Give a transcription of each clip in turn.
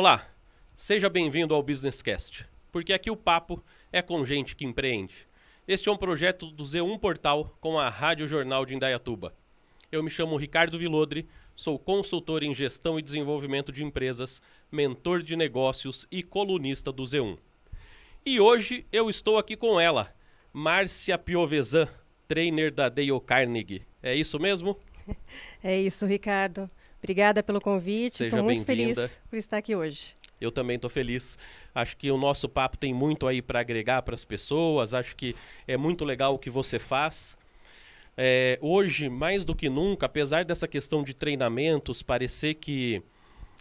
Olá, seja bem-vindo ao Business Cast, porque aqui o papo é com gente que empreende. Este é um projeto do Z1 Portal com a Rádio Jornal de Indaiatuba. Eu me chamo Ricardo Vilodre, sou consultor em gestão e desenvolvimento de empresas, mentor de negócios e colunista do Z1. E hoje eu estou aqui com ela, Márcia Piovesan, trainer da Dale Carnegie. É isso mesmo? É isso, Ricardo. Obrigada pelo convite. Estou muito feliz por estar aqui hoje. Eu também estou feliz. Acho que o nosso papo tem muito aí para agregar para as pessoas. Acho que é muito legal o que você faz. Hoje, mais do que nunca, apesar dessa questão de treinamentos parecer que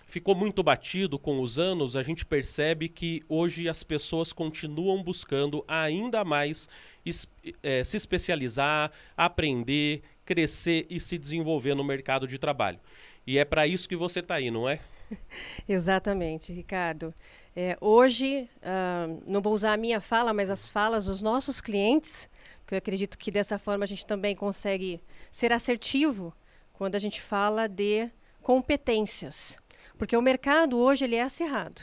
ficou muito batido com os anos, a gente percebe que hoje as pessoas continuam buscando ainda mais se especializar, aprender, crescer e se desenvolver no mercado de trabalho. E é para isso que você está aí, não é? Exatamente, Ricardo. Hoje, não vou usar a minha fala, mas as falas dos nossos clientes, que eu acredito que dessa forma a gente também consegue ser assertivo quando a gente fala de competências. Porque o mercado hoje ele é acirrado.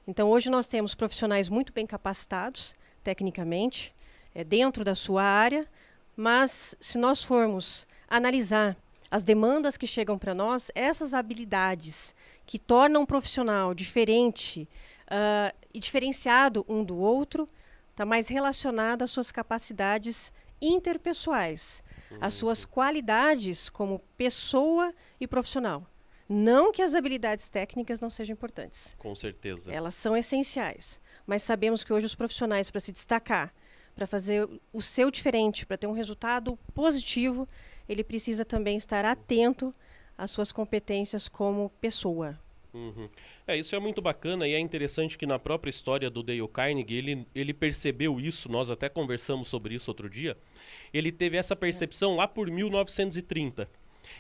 Então, hoje nós temos profissionais muito bem capacitados, tecnicamente, dentro da sua área, mas se nós formos analisar as demandas que chegam para nós, essas habilidades que tornam um profissional diferente e diferenciado um do outro, está mais relacionado às suas capacidades interpessoais, às suas qualidades como pessoa e profissional. Não que as habilidades técnicas não sejam importantes. Com certeza. Elas são essenciais. Mas sabemos que hoje os profissionais, para se destacar, para fazer o seu diferente, para ter um resultado positivo, ele precisa também estar atento às suas competências como pessoa. Uhum. Isso é muito bacana e é interessante que na própria história do Dale Carnegie, ele percebeu isso, nós até conversamos sobre isso outro dia, ele teve essa percepção lá por 1930,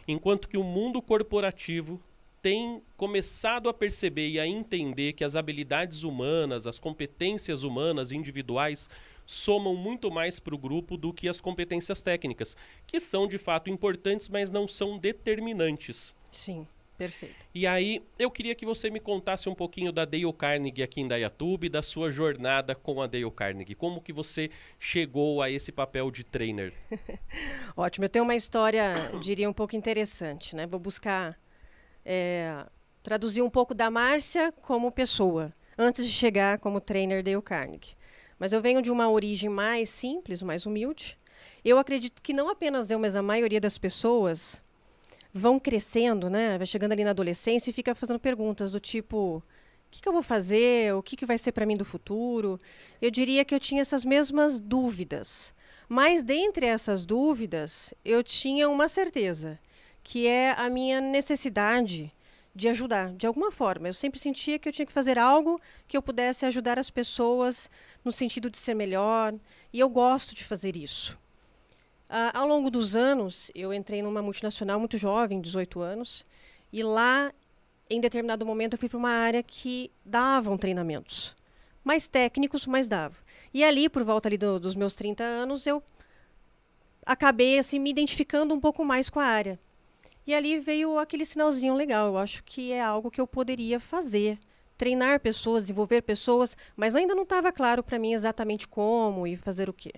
enquanto que o mundo corporativo tem começado a perceber e a entender que as habilidades humanas, as competências humanas individuais somam muito mais para o grupo do que as competências técnicas, que são de fato importantes, mas não são determinantes. Sim, perfeito. E aí, eu queria que você me contasse um pouquinho da Dale Carnegie aqui em Indaiatuba e da sua jornada com a Dale Carnegie. Como que você chegou a esse papel de trainer? Ótimo, eu tenho uma história, diria, um pouco interessante, né? Vou buscar traduzir um pouco da Márcia como pessoa, antes de chegar como trainer Dale Carnegie. Mas eu venho de uma origem mais simples, mais humilde. Eu acredito que não apenas eu, mas a maioria das pessoas vão crescendo, né? Vai chegando ali na adolescência e fica fazendo perguntas do tipo: o que eu vou fazer? O que vai ser para mim do futuro? Eu diria que eu tinha essas mesmas dúvidas. Mas dentre essas dúvidas, eu tinha uma certeza, que é a minha necessidade de ajudar, de alguma forma. Eu sempre sentia que eu tinha que fazer algo que eu pudesse ajudar as pessoas no sentido de ser melhor, e eu gosto de fazer isso. Ao longo dos anos, eu entrei numa multinacional muito jovem, 18 anos, e lá, em determinado momento, eu fui para uma área que davam treinamentos. Mais técnicos, mas dava. E ali, por volta ali dos meus 30 anos, eu acabei assim, me identificando um pouco mais com a área. E ali veio aquele sinalzinho legal. Eu acho que é algo que eu poderia fazer. Treinar pessoas, desenvolver pessoas, mas ainda não estava claro para mim exatamente como e fazer o quê.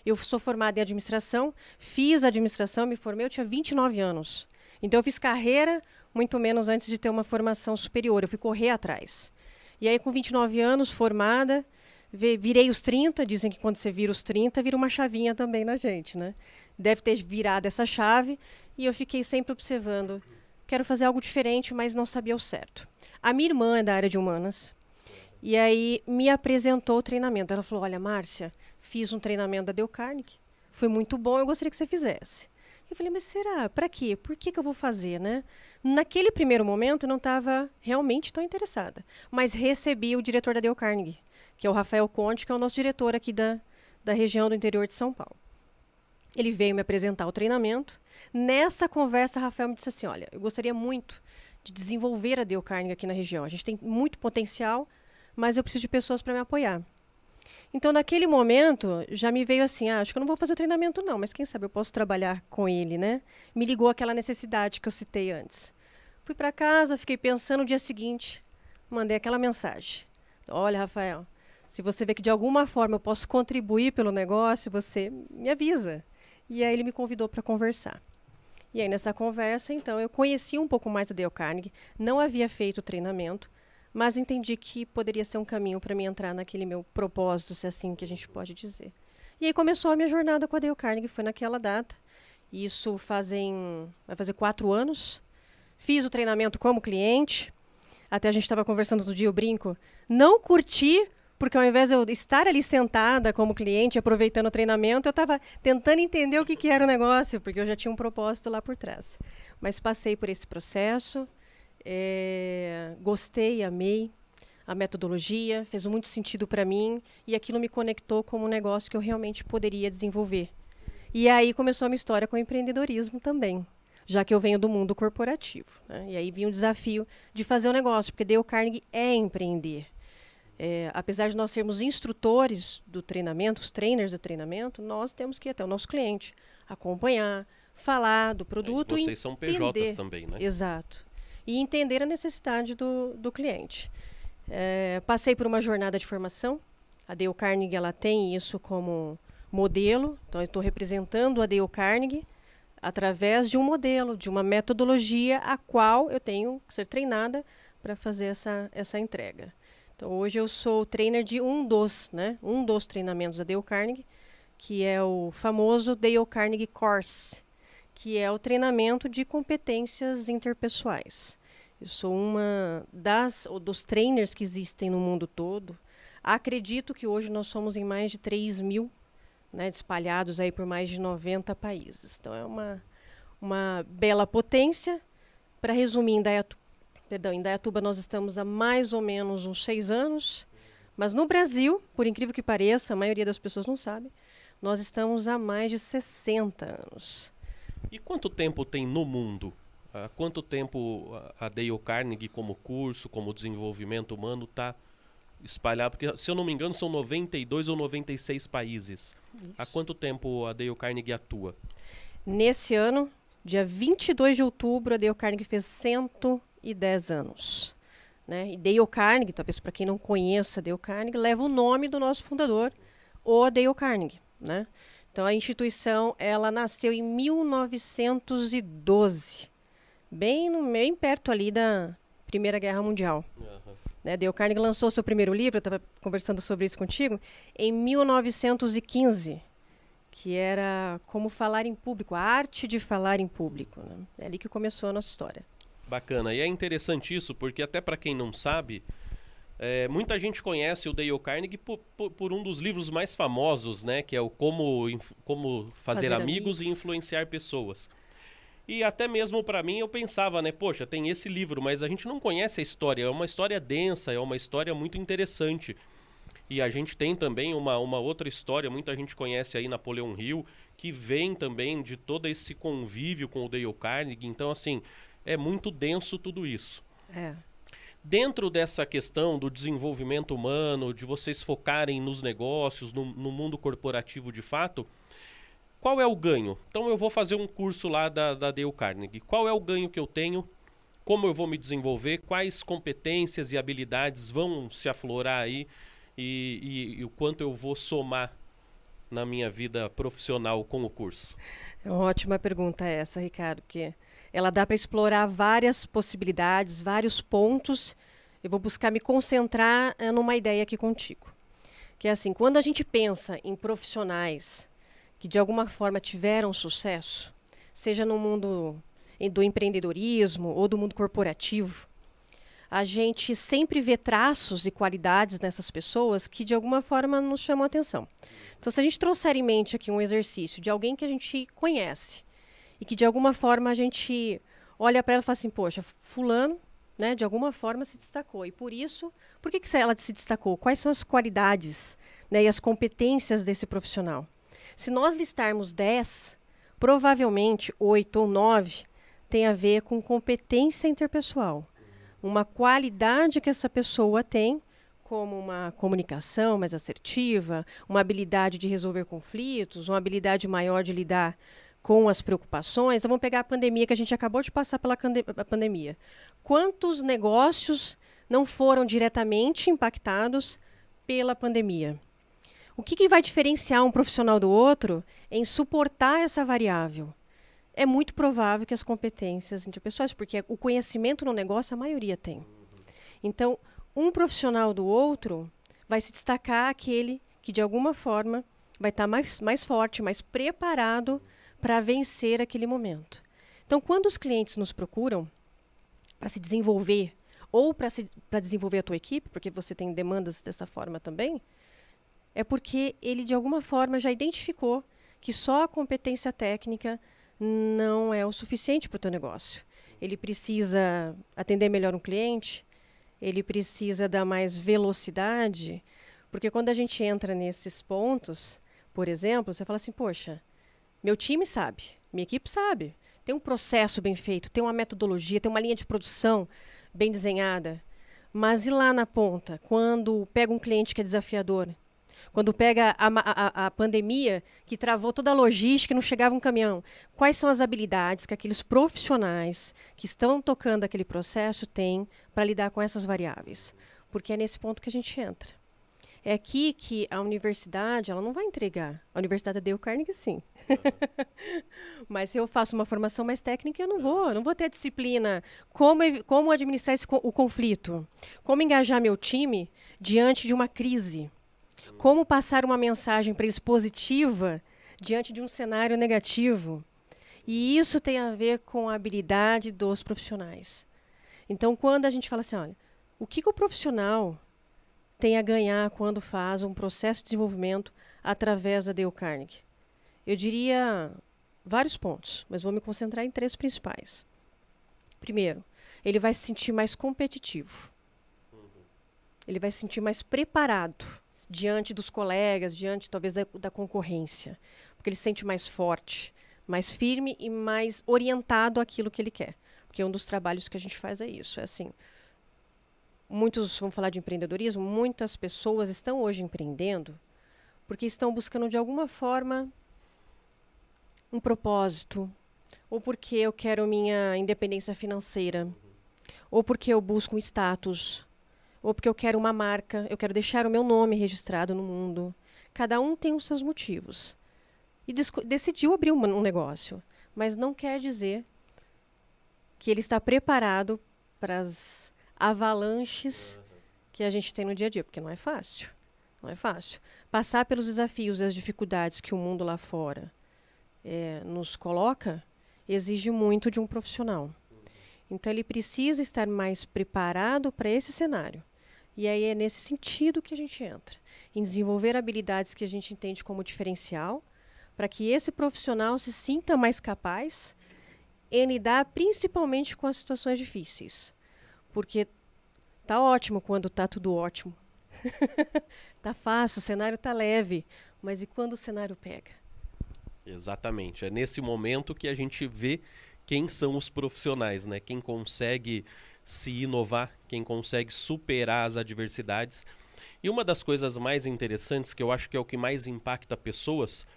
Eu sou formada em administração, fiz administração, me formei, eu tinha 29 anos. Então eu fiz carreira muito menos antes de ter uma formação superior. Eu fui correr atrás. E aí com 29 anos, formada, virei os 30, dizem que quando você vira os 30, vira uma chavinha também na gente, né? Deve ter virado essa chave e eu fiquei sempre observando. Quero fazer algo diferente, mas não sabia o certo. A minha irmã é da área de humanas e aí me apresentou o treinamento. Ela falou: olha, Márcia, fiz um treinamento da Dale Carnegie, foi muito bom, eu gostaria que você fizesse. Eu falei: mas será? Para quê? Por que eu vou fazer, né? Naquele primeiro momento eu não estava realmente tão interessada, mas recebi o diretor da Dale Carnegie, que é o Rafael Conte, que é o nosso diretor aqui da região do interior de São Paulo. Ele veio me apresentar o treinamento. Nessa conversa, Rafael me disse assim: olha, eu gostaria muito de desenvolver a Dale Carnegie aqui na região. A gente tem muito potencial, mas eu preciso de pessoas para me apoiar. Então, naquele momento, já me veio assim: acho que eu não vou fazer o treinamento não, mas quem sabe eu posso trabalhar com ele, né? Me ligou aquela necessidade que eu citei antes. Fui para casa, fiquei pensando no dia seguinte. mandei aquela mensagem. Olha, Rafael, se você vê que de alguma forma eu posso contribuir pelo negócio, você me avisa. E aí ele me convidou para conversar. E aí nessa conversa, então, eu conheci um pouco mais a Dale Carnegie, não havia feito o treinamento, mas entendi que poderia ser um caminho para mim entrar naquele meu propósito, se é assim que a gente pode dizer. E aí começou a minha jornada com a Dale Carnegie, foi naquela data. Isso vai fazer 4 anos. Fiz o treinamento como cliente. Até a gente estava conversando outro dia, eu brinco. Não curti, porque ao invés de eu estar ali sentada como cliente, aproveitando o treinamento, eu estava tentando entender o que era o negócio, porque eu já tinha um propósito lá por trás. Mas passei por esse processo, gostei, amei a metodologia, fez muito sentido para mim, e aquilo me conectou como um negócio que eu realmente poderia desenvolver. E aí começou a minha história com o empreendedorismo também, já que eu venho do mundo corporativo, né? E aí vinha o desafio de fazer o negócio, porque Dale Carnegie é empreender. Apesar de nós sermos instrutores do treinamento, os trainers do treinamento, nós temos que ir até o nosso cliente, acompanhar, falar do produto e vocês são PJs também, né? Exato. E entender a necessidade do cliente. Passei por uma jornada de formação. A Dale Carnegie ela tem isso como modelo. Então, eu estou representando a Dale Carnegie através de um modelo, de uma metodologia a qual eu tenho que ser treinada para fazer essa entrega. Então, hoje eu sou trainer de um dos treinamentos da Dale Carnegie, que é o famoso Dale Carnegie Course, que é o treinamento de competências interpessoais. Eu sou dos trainers que existem no mundo todo. Acredito que hoje nós somos em mais de 3 mil, né, espalhados aí por mais de 90 países. Então, é uma bela potência. Para resumir, em Indaiatuba nós estamos há mais ou menos uns 6 anos, mas no Brasil, por incrível que pareça, a maioria das pessoas não sabe, nós estamos há mais de 60 anos. E quanto tempo tem no mundo? Há quanto tempo a Dale Carnegie como curso, como desenvolvimento humano está espalhado? Porque, se eu não me engano, são 92 ou 96 países. Isso. Há quanto tempo a Dale Carnegie atua? Nesse ano, dia 22 de outubro, a Dale Carnegie fez 110 anos. Né? E Dale Carnegie, talvez para quem não conheça Dale Carnegie, leva o nome do nosso fundador, o Dale Carnegie. Né? Então, a instituição ela nasceu em 1912, bem perto ali da Primeira Guerra Mundial. Né? Dale Carnegie lançou seu primeiro livro, eu estava conversando sobre isso contigo, em 1915, que era Como Falar em Público, a arte de falar em público. Né? É ali que começou a nossa história. Bacana. E é interessante isso, porque até para quem não sabe, muita gente conhece o Dale Carnegie por um dos livros mais famosos, né? Que é o Como Fazer Amigos e Influenciar Pessoas. E até mesmo para mim eu pensava, né? Poxa, tem esse livro, mas a gente não conhece a história. É uma história densa, é uma história muito interessante. E a gente tem também uma outra história, muita gente conhece aí Napoleão Hill, que vem também de todo esse convívio com o Dale Carnegie. Então, assim, é muito denso tudo isso. Dentro dessa questão do desenvolvimento humano, de vocês focarem nos negócios, no mundo corporativo de fato, qual é o ganho? Então eu vou fazer um curso lá da Dale Carnegie. Qual é o ganho que eu tenho? Como eu vou me desenvolver? Quais competências e habilidades vão se aflorar aí? E o quanto eu vou somar na minha vida profissional com o curso? É uma ótima pergunta essa, Ricardo, porque ela dá para explorar várias possibilidades, vários pontos. Eu vou buscar me concentrar numa ideia aqui contigo. Que é assim, quando a gente pensa em profissionais que de alguma forma tiveram sucesso, seja no mundo do empreendedorismo ou do mundo corporativo, a gente sempre vê traços e qualidades nessas pessoas que de alguma forma nos chamam a atenção. Então, se a gente trouxer em mente aqui um exercício de alguém que a gente conhece e que de alguma forma a gente olha para ela e fala assim, poxa, fulano, né, de alguma forma se destacou. E por isso, por que ela se destacou? Quais são as qualidades, né, e as competências desse profissional? Se nós listarmos 10, provavelmente 8 ou 9 tem a ver com competência interpessoal. Uma qualidade que essa pessoa tem, como uma comunicação mais assertiva, uma habilidade de resolver conflitos, uma habilidade maior de lidar com as preocupações. Então, vamos pegar a pandemia, que a gente acabou de passar pela pandemia. Quantos negócios não foram diretamente impactados pela pandemia. O que vai diferenciar um profissional do outro em suportar essa variável? É muito provável que as competências interpessoais, porque o conhecimento no negócio a maioria tem. Então, um profissional do outro vai se destacar aquele que, de alguma forma, vai estar mais forte, mais preparado para vencer aquele momento. Então, quando os clientes nos procuram para se desenvolver ou para desenvolver a tua equipe, porque você tem demandas dessa forma também, é porque ele, de alguma forma, já identificou que só a competência técnica não é o suficiente para o teu negócio. Ele precisa atender melhor um cliente, ele precisa dar mais velocidade, porque quando a gente entra nesses pontos, por exemplo, você fala assim, poxa, meu time sabe, minha equipe sabe, tem um processo bem feito, tem uma metodologia, tem uma linha de produção bem desenhada, mas e lá na ponta, quando pega um cliente que é desafiador, quando pega a pandemia, que travou toda a logística e não chegava um caminhão, quais são as habilidades que aqueles profissionais que estão tocando aquele processo têm para lidar com essas variáveis? Porque é nesse ponto que a gente entra. É aqui que a universidade ela não vai entregar. A Universidade da Dale Carnegie, sim. Mas se eu faço uma formação mais técnica, eu não vou ter disciplina. Como administrar o conflito? Como engajar meu time diante de uma crise? Como passar uma mensagem para eles positiva diante de um cenário negativo? E isso tem a ver com a habilidade dos profissionais. Então, quando a gente fala assim, olha, o que o profissional tem a ganhar quando faz um processo de desenvolvimento através da Dale Carnegie? Eu diria vários pontos, mas vou me concentrar em 3 principais. Primeiro, ele vai se sentir mais competitivo. Ele vai se sentir mais preparado diante dos colegas, diante talvez da concorrência. Porque ele se sente mais forte, mais firme e mais orientado àquilo que ele quer. Porque um dos trabalhos que a gente faz é isso. É assim, vamos falar de empreendedorismo, muitas pessoas estão hoje empreendendo porque estão buscando de alguma forma um propósito, ou porque eu quero minha independência financeira, ou porque eu busco um status, ou porque eu quero uma marca, eu quero deixar o meu nome registrado no mundo. Cada um tem os seus motivos. E decidiu abrir um negócio, mas não quer dizer que ele está preparado para as avalanches que a gente tem no dia a dia, porque não é fácil. Não é fácil. Passar pelos desafios e as dificuldades que o mundo lá fora nos coloca exige muito de um profissional. Então, ele precisa estar mais preparado para esse cenário. E aí é nesse sentido que a gente entra, em desenvolver habilidades que a gente entende como diferencial, para que esse profissional se sinta mais capaz em lidar principalmente com as situações difíceis. Porque tá ótimo quando tá tudo ótimo. Tá fácil, o cenário tá leve, mas e quando o cenário pega? Exatamente, é nesse momento que a gente vê quem são os profissionais, né? Quem consegue se inovar, quem consegue superar as adversidades. E uma das coisas mais interessantes, que eu acho que é o que mais impacta pessoas,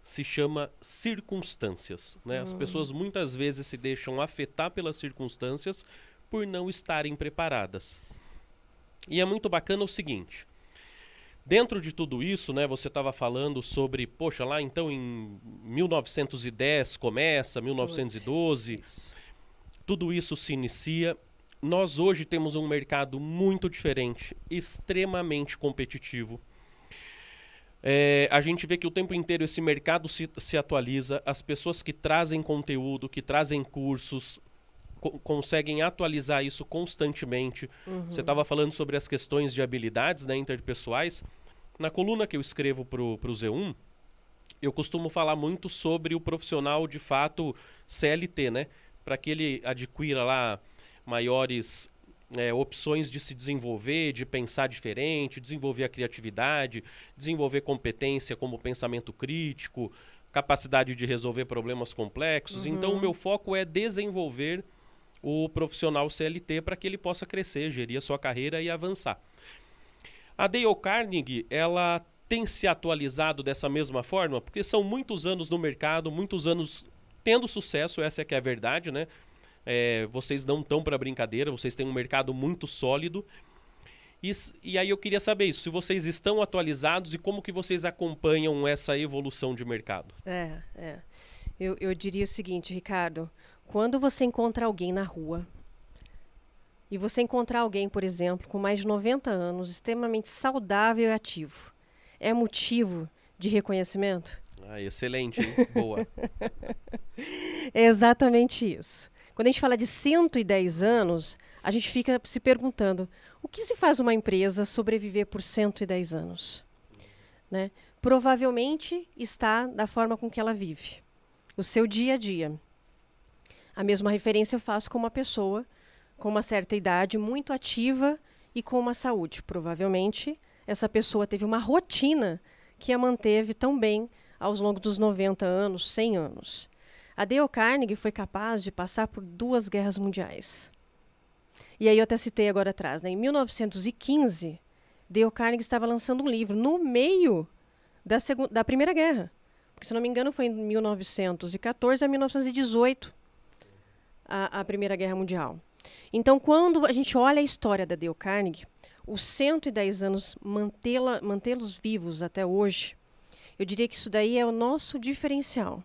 se chama circunstâncias, né? As pessoas muitas vezes se deixam afetar pelas circunstâncias por não estarem preparadas. E é muito bacana o seguinte, dentro de tudo isso, né, você estava falando sobre, poxa, lá então em 1910 começa, 1912, tudo isso se inicia. Nós hoje temos um mercado muito diferente, extremamente competitivo. A gente vê que o tempo inteiro esse mercado se atualiza, as pessoas que trazem conteúdo, que trazem cursos, conseguem atualizar isso constantemente. Você estava falando sobre as questões de habilidades, né, interpessoais. Na coluna que eu escrevo para o Z1, eu costumo falar muito sobre o profissional de fato CLT, né? Para que ele adquira lá maiores opções de se desenvolver, de pensar diferente, desenvolver a criatividade, desenvolver competência como pensamento crítico, capacidade de resolver problemas complexos. Então, o meu foco é desenvolver o profissional CLT para que ele possa crescer, gerir a sua carreira e avançar. A Dale Carnegie, ela tem se atualizado dessa mesma forma, porque são muitos anos no mercado, muitos anos tendo sucesso, essa é que é a verdade, né? Vocês não estão para brincadeira, vocês têm um mercado muito sólido. E aí eu queria saber isso, se vocês estão atualizados e como que vocês acompanham essa evolução de mercado. Eu diria o seguinte, Ricardo, quando você encontra alguém na rua, e você encontrar alguém, por exemplo, com mais de 90 anos, extremamente saudável e ativo, é motivo de reconhecimento? Excelente, hein? Boa. É exatamente isso. Quando a gente fala de 110 anos, a gente fica se perguntando, o que se faz uma empresa sobreviver por 110 anos? Né? Provavelmente está da forma com que ela vive, o seu dia a dia. A mesma referência eu faço com uma pessoa com uma certa idade, muito ativa e com uma saúde. Provavelmente, essa pessoa teve uma rotina que a manteve tão bem ao longo dos 90 anos, 100 anos. A Dale Carnegie foi capaz de passar por 2 guerras mundiais. E aí eu até citei agora atrás, né? Em 1915, Dale Carnegie estava lançando um livro no meio da Primeira Guerra. Porque, se não me engano, foi em 1914 a 1918 a Primeira Guerra Mundial. Então, quando a gente olha a história da Dale Carnegie, os 110 anos, mantê-los vivos até hoje, eu diria que isso daí é o nosso diferencial.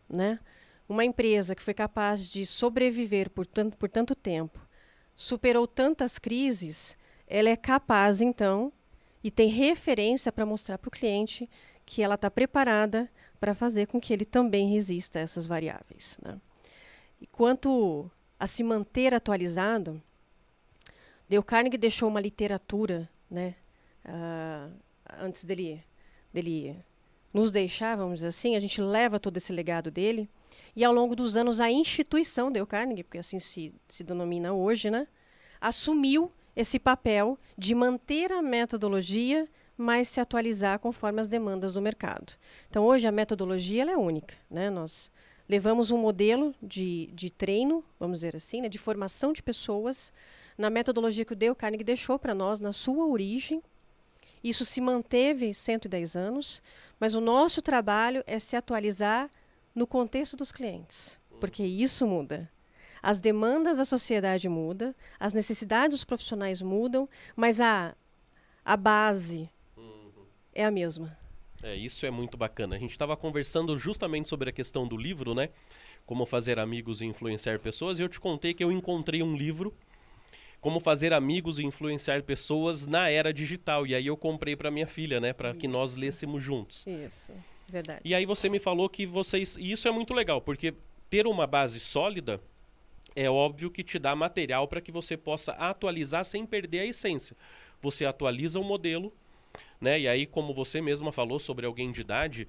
Né? Uma empresa que foi capaz de sobreviver por tanto tempo, superou tantas crises, ela é capaz, então, e tem referência para mostrar para o cliente que ela está preparada para fazer com que ele também resista a essas variáveis. Né? E quanto a se manter atualizado, Dale Carnegie deixou uma literatura, né, antes dele nos deixar, vamos dizer assim, a gente leva todo esse legado dele, e ao longo dos anos a instituição Dale Carnegie, porque assim se denomina hoje, né, assumiu esse papel de manter a metodologia, mas se atualizar conforme as demandas do mercado. Então hoje a metodologia ela é única, né? Nós levamos um modelo de treino, vamos dizer assim, né, de formação de pessoas, na metodologia que o Dale Carnegie deixou para nós na sua origem. Isso se manteve 110 anos, mas o nosso trabalho é se atualizar no contexto dos clientes, porque isso muda. As demandas da sociedade mudam, as necessidades dos profissionais mudam, mas a base é a mesma. Isso é muito bacana. A gente estava conversando justamente sobre a questão do livro, né? Como fazer amigos e influenciar pessoas. E eu te contei que eu encontrei um livro, Como Fazer Amigos e Influenciar Pessoas na Era Digital. E aí eu comprei para minha filha, né? Para que nós lêssemos juntos. Isso, verdade. E aí você me falou que vocês... E isso é muito legal, porque ter uma base sólida é óbvio que te dá material para que você possa atualizar sem perder a essência. Você atualiza o modelo, né? E aí, como você mesma falou sobre alguém de idade,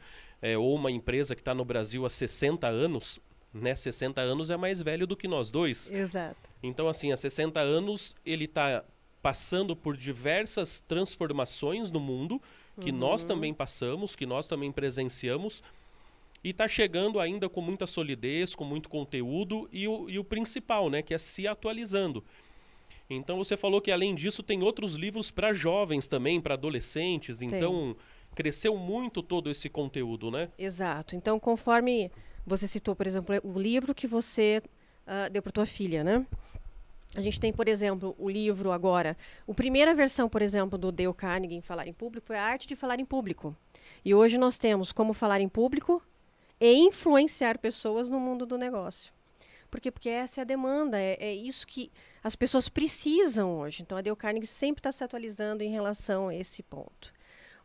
ou uma empresa que está no Brasil há 60 anos, né? 60 anos é mais velho do que nós dois. Exato. Então, assim, há 60 anos ele está passando por diversas transformações no mundo, que nós também passamos, que nós também presenciamos, e está chegando ainda com muita solidez, com muito conteúdo, e o principal, né? Que é se atualizando. Então você falou que além disso tem outros livros para jovens também, para adolescentes, então cresceu muito todo esse conteúdo, né? Exato. Então conforme você citou, por exemplo, o livro que você deu para tua filha, né? A gente tem, por exemplo, o livro agora, a primeira versão, por exemplo, do Dale Carnegie em Falar em Público foi a Arte de Falar em Público. E hoje nós temos Como Falar em Público e Influenciar Pessoas no Mundo do Negócio. Por quê? Porque essa é a demanda, é isso que as pessoas precisam hoje. Então, a Dale Carnegie sempre está se atualizando em relação a esse ponto.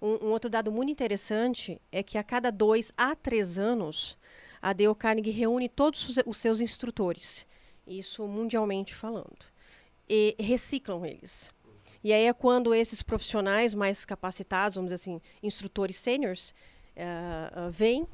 Um outro dado muito interessante é que a cada 2 a 3 anos, a Dale Carnegie reúne todos os seus instrutores, isso mundialmente falando, e reciclam eles. E aí é quando esses profissionais mais capacitados, vamos dizer assim, instrutores sêniors, vêm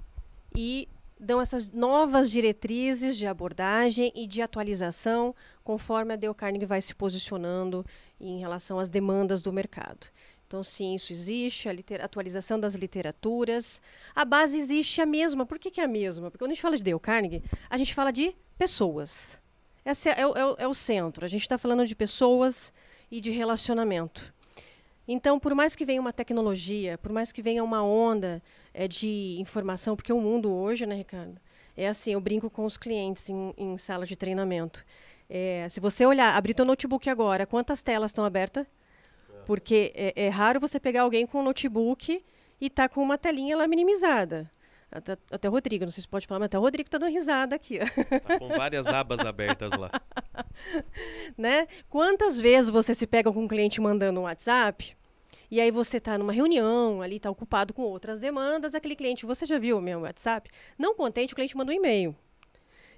e dão essas novas diretrizes de abordagem e de atualização conforme a Dale Carnegie vai se posicionando em relação às demandas do mercado. Então, sim, isso existe, a atualização das literaturas. A base existe a mesma. Por que é a mesma? Porque quando a gente fala de Dale Carnegie, a gente fala de pessoas. Esse é o centro. A gente está falando de pessoas e de relacionamento. Então, por mais que venha uma tecnologia, por mais que venha uma onda de informação, porque o mundo hoje, né, Ricardo, É assim, eu brinco com os clientes em sala de treinamento. Se você olhar, abrir teu notebook agora, quantas telas estão abertas? Porque é raro você pegar alguém com um notebook e tá com uma telinha lá minimizada. Até o Rodrigo, não sei se pode falar, mas até o Rodrigo tá dando risada aqui. Tá com várias abas abertas lá. Né? Quantas vezes você se pega com um cliente mandando um WhatsApp e aí você tá numa reunião, ali tá ocupado com outras demandas, aquele cliente, você já viu o meu WhatsApp? Não contente, o cliente manda um e-mail.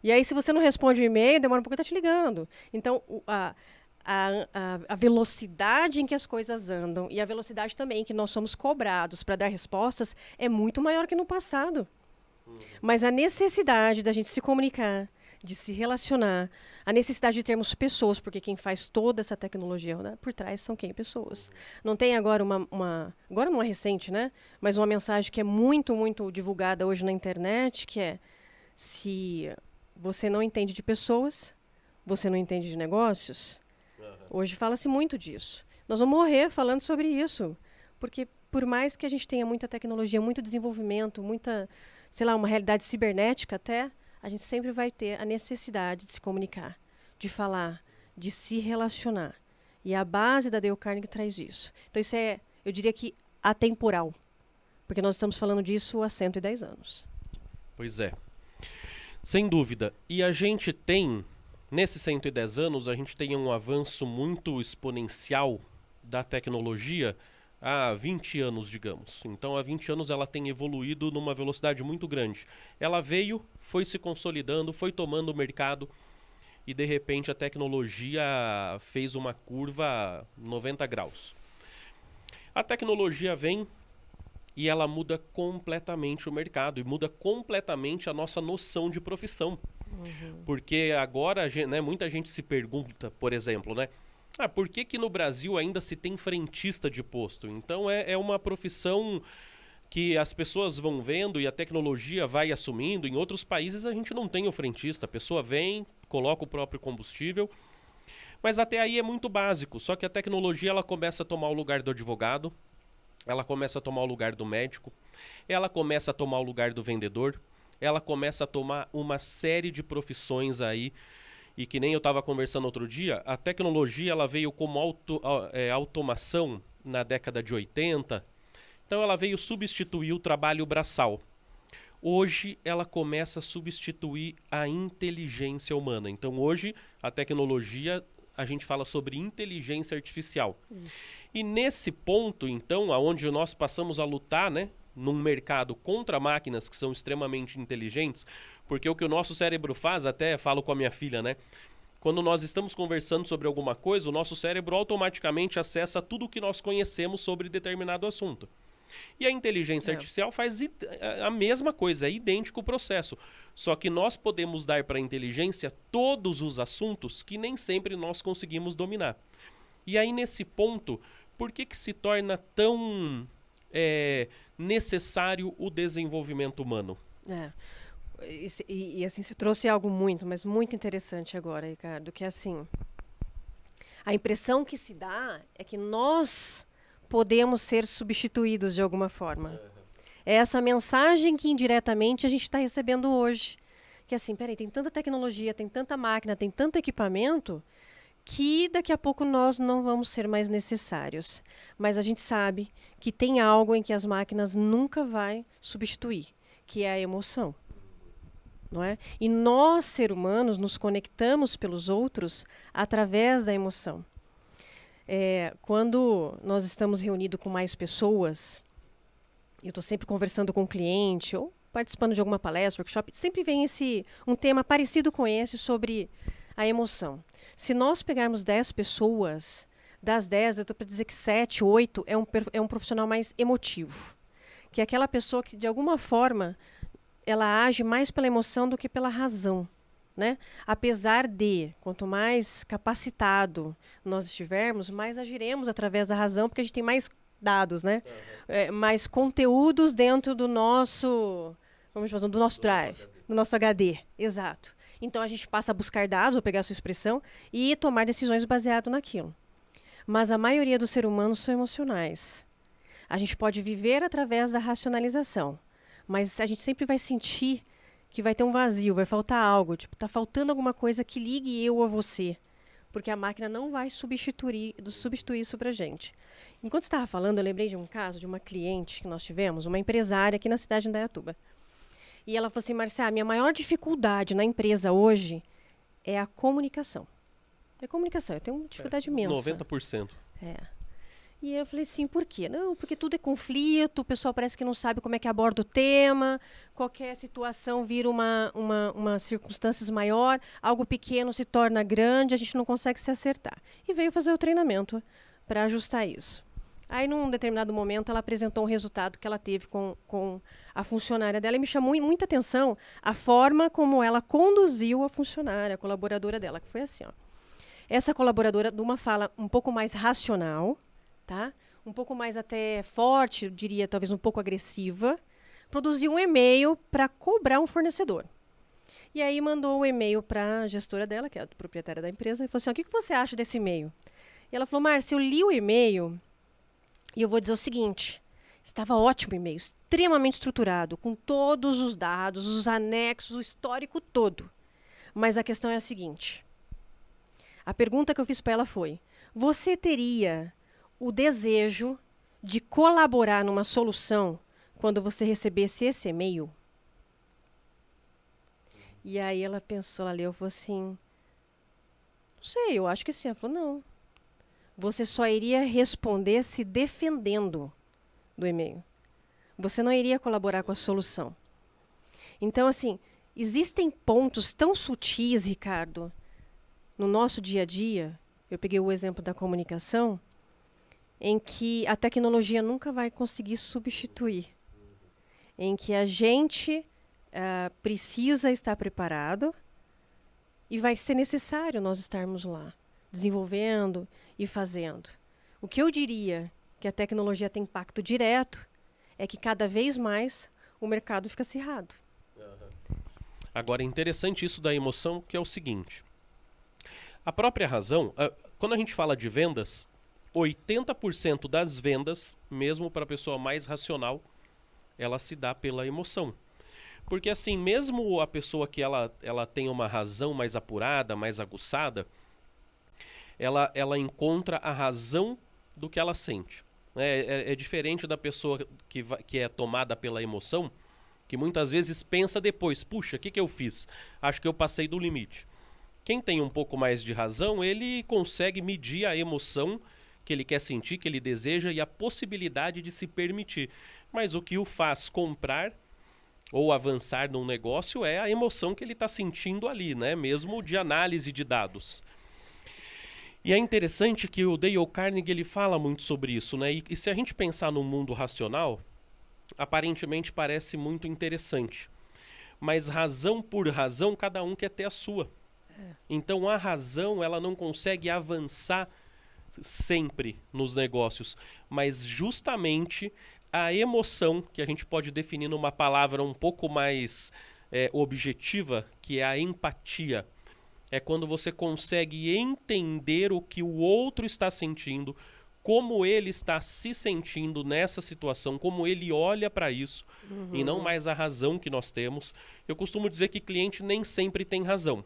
E aí, se você não responde o e-mail, demora um pouco, ele tá te ligando. Então, a velocidade em que as coisas andam e a velocidade também que nós somos cobrados para dar respostas é muito maior que no passado. Mas a necessidade da gente se comunicar, de se relacionar, a necessidade de termos pessoas, porque quem faz toda essa tecnologia, né, por trás são quem? Pessoas. Não tem agora agora não é recente, né? Mas uma mensagem que é muito, muito divulgada hoje na internet, que é: se você não entende de pessoas, você não entende de negócios. Hoje fala-se muito disso. Nós vamos morrer falando sobre isso. Porque por mais que a gente tenha muita tecnologia, muito desenvolvimento, muita, sei lá, uma realidade cibernética até, a gente sempre vai ter a necessidade de se comunicar, de falar, de se relacionar. E a base da Dale Carnegie traz isso. Então isso é, eu diria que atemporal. Porque nós estamos falando disso há 110 anos. Pois é. Sem dúvida. E a gente tem, nesses 110 anos, a gente tem um avanço muito exponencial da tecnologia há 20 anos, digamos. Então, há 20 anos ela tem evoluído numa velocidade muito grande. Ela veio, foi se consolidando, foi tomando o mercado e, de repente, a tecnologia fez uma curva 90 graus. A tecnologia vem e ela muda completamente o mercado e muda completamente a nossa noção de profissão. Porque agora, né, muita gente se pergunta, por exemplo, né? Por que no Brasil ainda se tem frentista de posto? Então é uma profissão que as pessoas vão vendo e a tecnologia vai assumindo. Em outros países a gente não tem o frentista. A pessoa vem, coloca o próprio combustível. Mas até aí é muito básico. Só que a tecnologia ela começa a tomar o lugar do advogado. Ela começa a tomar o lugar do médico. Ela começa a tomar o lugar do vendedor. Ela começa a tomar uma série de profissões aí. E que nem eu estava conversando outro dia, a tecnologia ela veio como automação na década de 80. Então ela veio substituir o trabalho braçal. Hoje ela começa a substituir a inteligência humana. Então hoje a tecnologia, a gente fala sobre inteligência artificial. E nesse ponto, então, aonde nós passamos a lutar, né, num mercado contra máquinas que são extremamente inteligentes, porque o que o nosso cérebro faz, até falo com a minha filha, né? Quando nós estamos conversando sobre alguma coisa, o nosso cérebro automaticamente acessa tudo o que nós conhecemos sobre determinado assunto. E a inteligência artificial faz a mesma coisa, é idêntico o processo. Só que nós podemos dar para a inteligência todos os assuntos que nem sempre nós conseguimos dominar. E aí, nesse ponto, por que se torna tão necessário o desenvolvimento humano? E assim, você trouxe algo mas muito interessante agora, Ricardo, que é assim, a impressão que se dá é que nós podemos ser substituídos de alguma forma. É essa mensagem que indiretamente a gente está recebendo hoje. Que assim, peraí, tem tanta tecnologia, tem tanta máquina, tem tanto equipamento, que daqui a pouco nós não vamos ser mais necessários. Mas a gente sabe que tem algo em que as máquinas nunca vai substituir, que é a emoção. Não é? E nós, seres humanos, nos conectamos pelos outros através da emoção. Quando nós estamos reunidos com mais pessoas, eu estou sempre conversando com o cliente ou participando de alguma palestra, workshop, sempre vem um tema parecido com esse sobre a emoção. Se nós pegarmos 10 pessoas, das 10, eu estou para dizer que 7, 8 é um profissional mais emotivo. Que é aquela pessoa que, de alguma forma, ela age mais pela emoção do que pela razão. Né? Apesar de, quanto mais capacitado nós estivermos, mais agiremos através da razão, porque a gente tem mais dados, né? Mais conteúdos dentro do nosso, do nosso drive, do nosso HD. Exato. Então a gente passa a buscar dados, vou pegar a sua expressão, e tomar decisões baseadas naquilo. Mas a maioria dos seres humanos são emocionais. A gente pode viver através da racionalização, mas a gente sempre vai sentir que vai ter um vazio, vai faltar algo. Tipo, tá faltando alguma coisa que ligue eu a você. Porque a máquina não vai substituir isso pra gente. Enquanto você estava falando, eu lembrei de um caso de uma cliente que nós tivemos, uma empresária aqui na cidade de Indaiatuba. E ela falou assim, Marcia, a minha maior dificuldade na empresa hoje é a comunicação. É comunicação, eu tenho uma dificuldade imensa. 90%. É. E eu falei assim, por quê? Não, porque tudo é conflito, o pessoal parece que não sabe como é que aborda o tema, qualquer situação vira uma circunstância maior, algo pequeno se torna grande, a gente não consegue se acertar. E veio fazer o treinamento para ajustar isso. Aí, num determinado momento, ela apresentou um resultado que ela teve com a funcionária dela e me chamou muita atenção a forma como ela conduziu a funcionária, a colaboradora dela, que foi assim, ó. Essa colaboradora, de uma fala um pouco mais racional, tá? Um pouco mais até forte, eu diria talvez um pouco agressiva, produziu um e-mail para cobrar um fornecedor. E aí mandou o e-mail para a gestora dela, que é a proprietária da empresa, e falou assim, o que você acha desse e-mail? E ela falou, Márcia, eu li o e-mail e eu vou dizer o seguinte, estava ótimo o e-mail, extremamente estruturado, com todos os dados, os anexos, o histórico todo. Mas a questão é a seguinte, a pergunta que eu fiz para ela foi, você teria o desejo de colaborar numa solução quando você recebesse esse e-mail? E aí ela pensou, ela leu, falou assim, não sei, eu acho que sim. Ela falou, não. Você só iria responder se defendendo do e-mail. Você não iria colaborar com a solução. Então, assim, existem pontos tão sutis, Ricardo, no nosso dia a dia, eu peguei o exemplo da comunicação, em que a tecnologia nunca vai conseguir substituir, em que a gente precisa estar preparado e vai ser necessário nós estarmos lá, desenvolvendo e fazendo. O que eu diria que a tecnologia tem impacto direto é que cada vez mais o mercado fica acirrado. Agora, é interessante isso da emoção, que é o seguinte. A própria razão, quando a gente fala de vendas, 80% das vendas, mesmo para a pessoa mais racional, ela se dá pela emoção. Porque assim, mesmo a pessoa que ela tem uma razão mais apurada, mais aguçada, ela encontra a razão do que ela sente. É diferente da pessoa que é tomada pela emoção, que muitas vezes pensa depois, puxa, o que eu fiz? Acho que eu passei do limite. Quem tem um pouco mais de razão, ele consegue medir a emoção que ele quer sentir, que ele deseja e a possibilidade de se permitir. Mas o que o faz comprar ou avançar num negócio é a emoção que ele está sentindo ali, né? Mesmo de análise de dados. E é interessante que o Dale Carnegie ele fala muito sobre isso, né? E se a gente pensar no mundo racional, aparentemente parece muito interessante. Mas razão por razão, cada um quer ter a sua. Então a razão ela não consegue avançar sempre nos negócios, mas justamente a emoção, que a gente pode definir numa palavra um pouco mais objetiva, que é a empatia. É quando você consegue entender o que o outro está sentindo, como ele está se sentindo nessa situação, como ele olha para isso, e não mais a razão que nós temos. Eu costumo dizer que cliente nem sempre tem razão.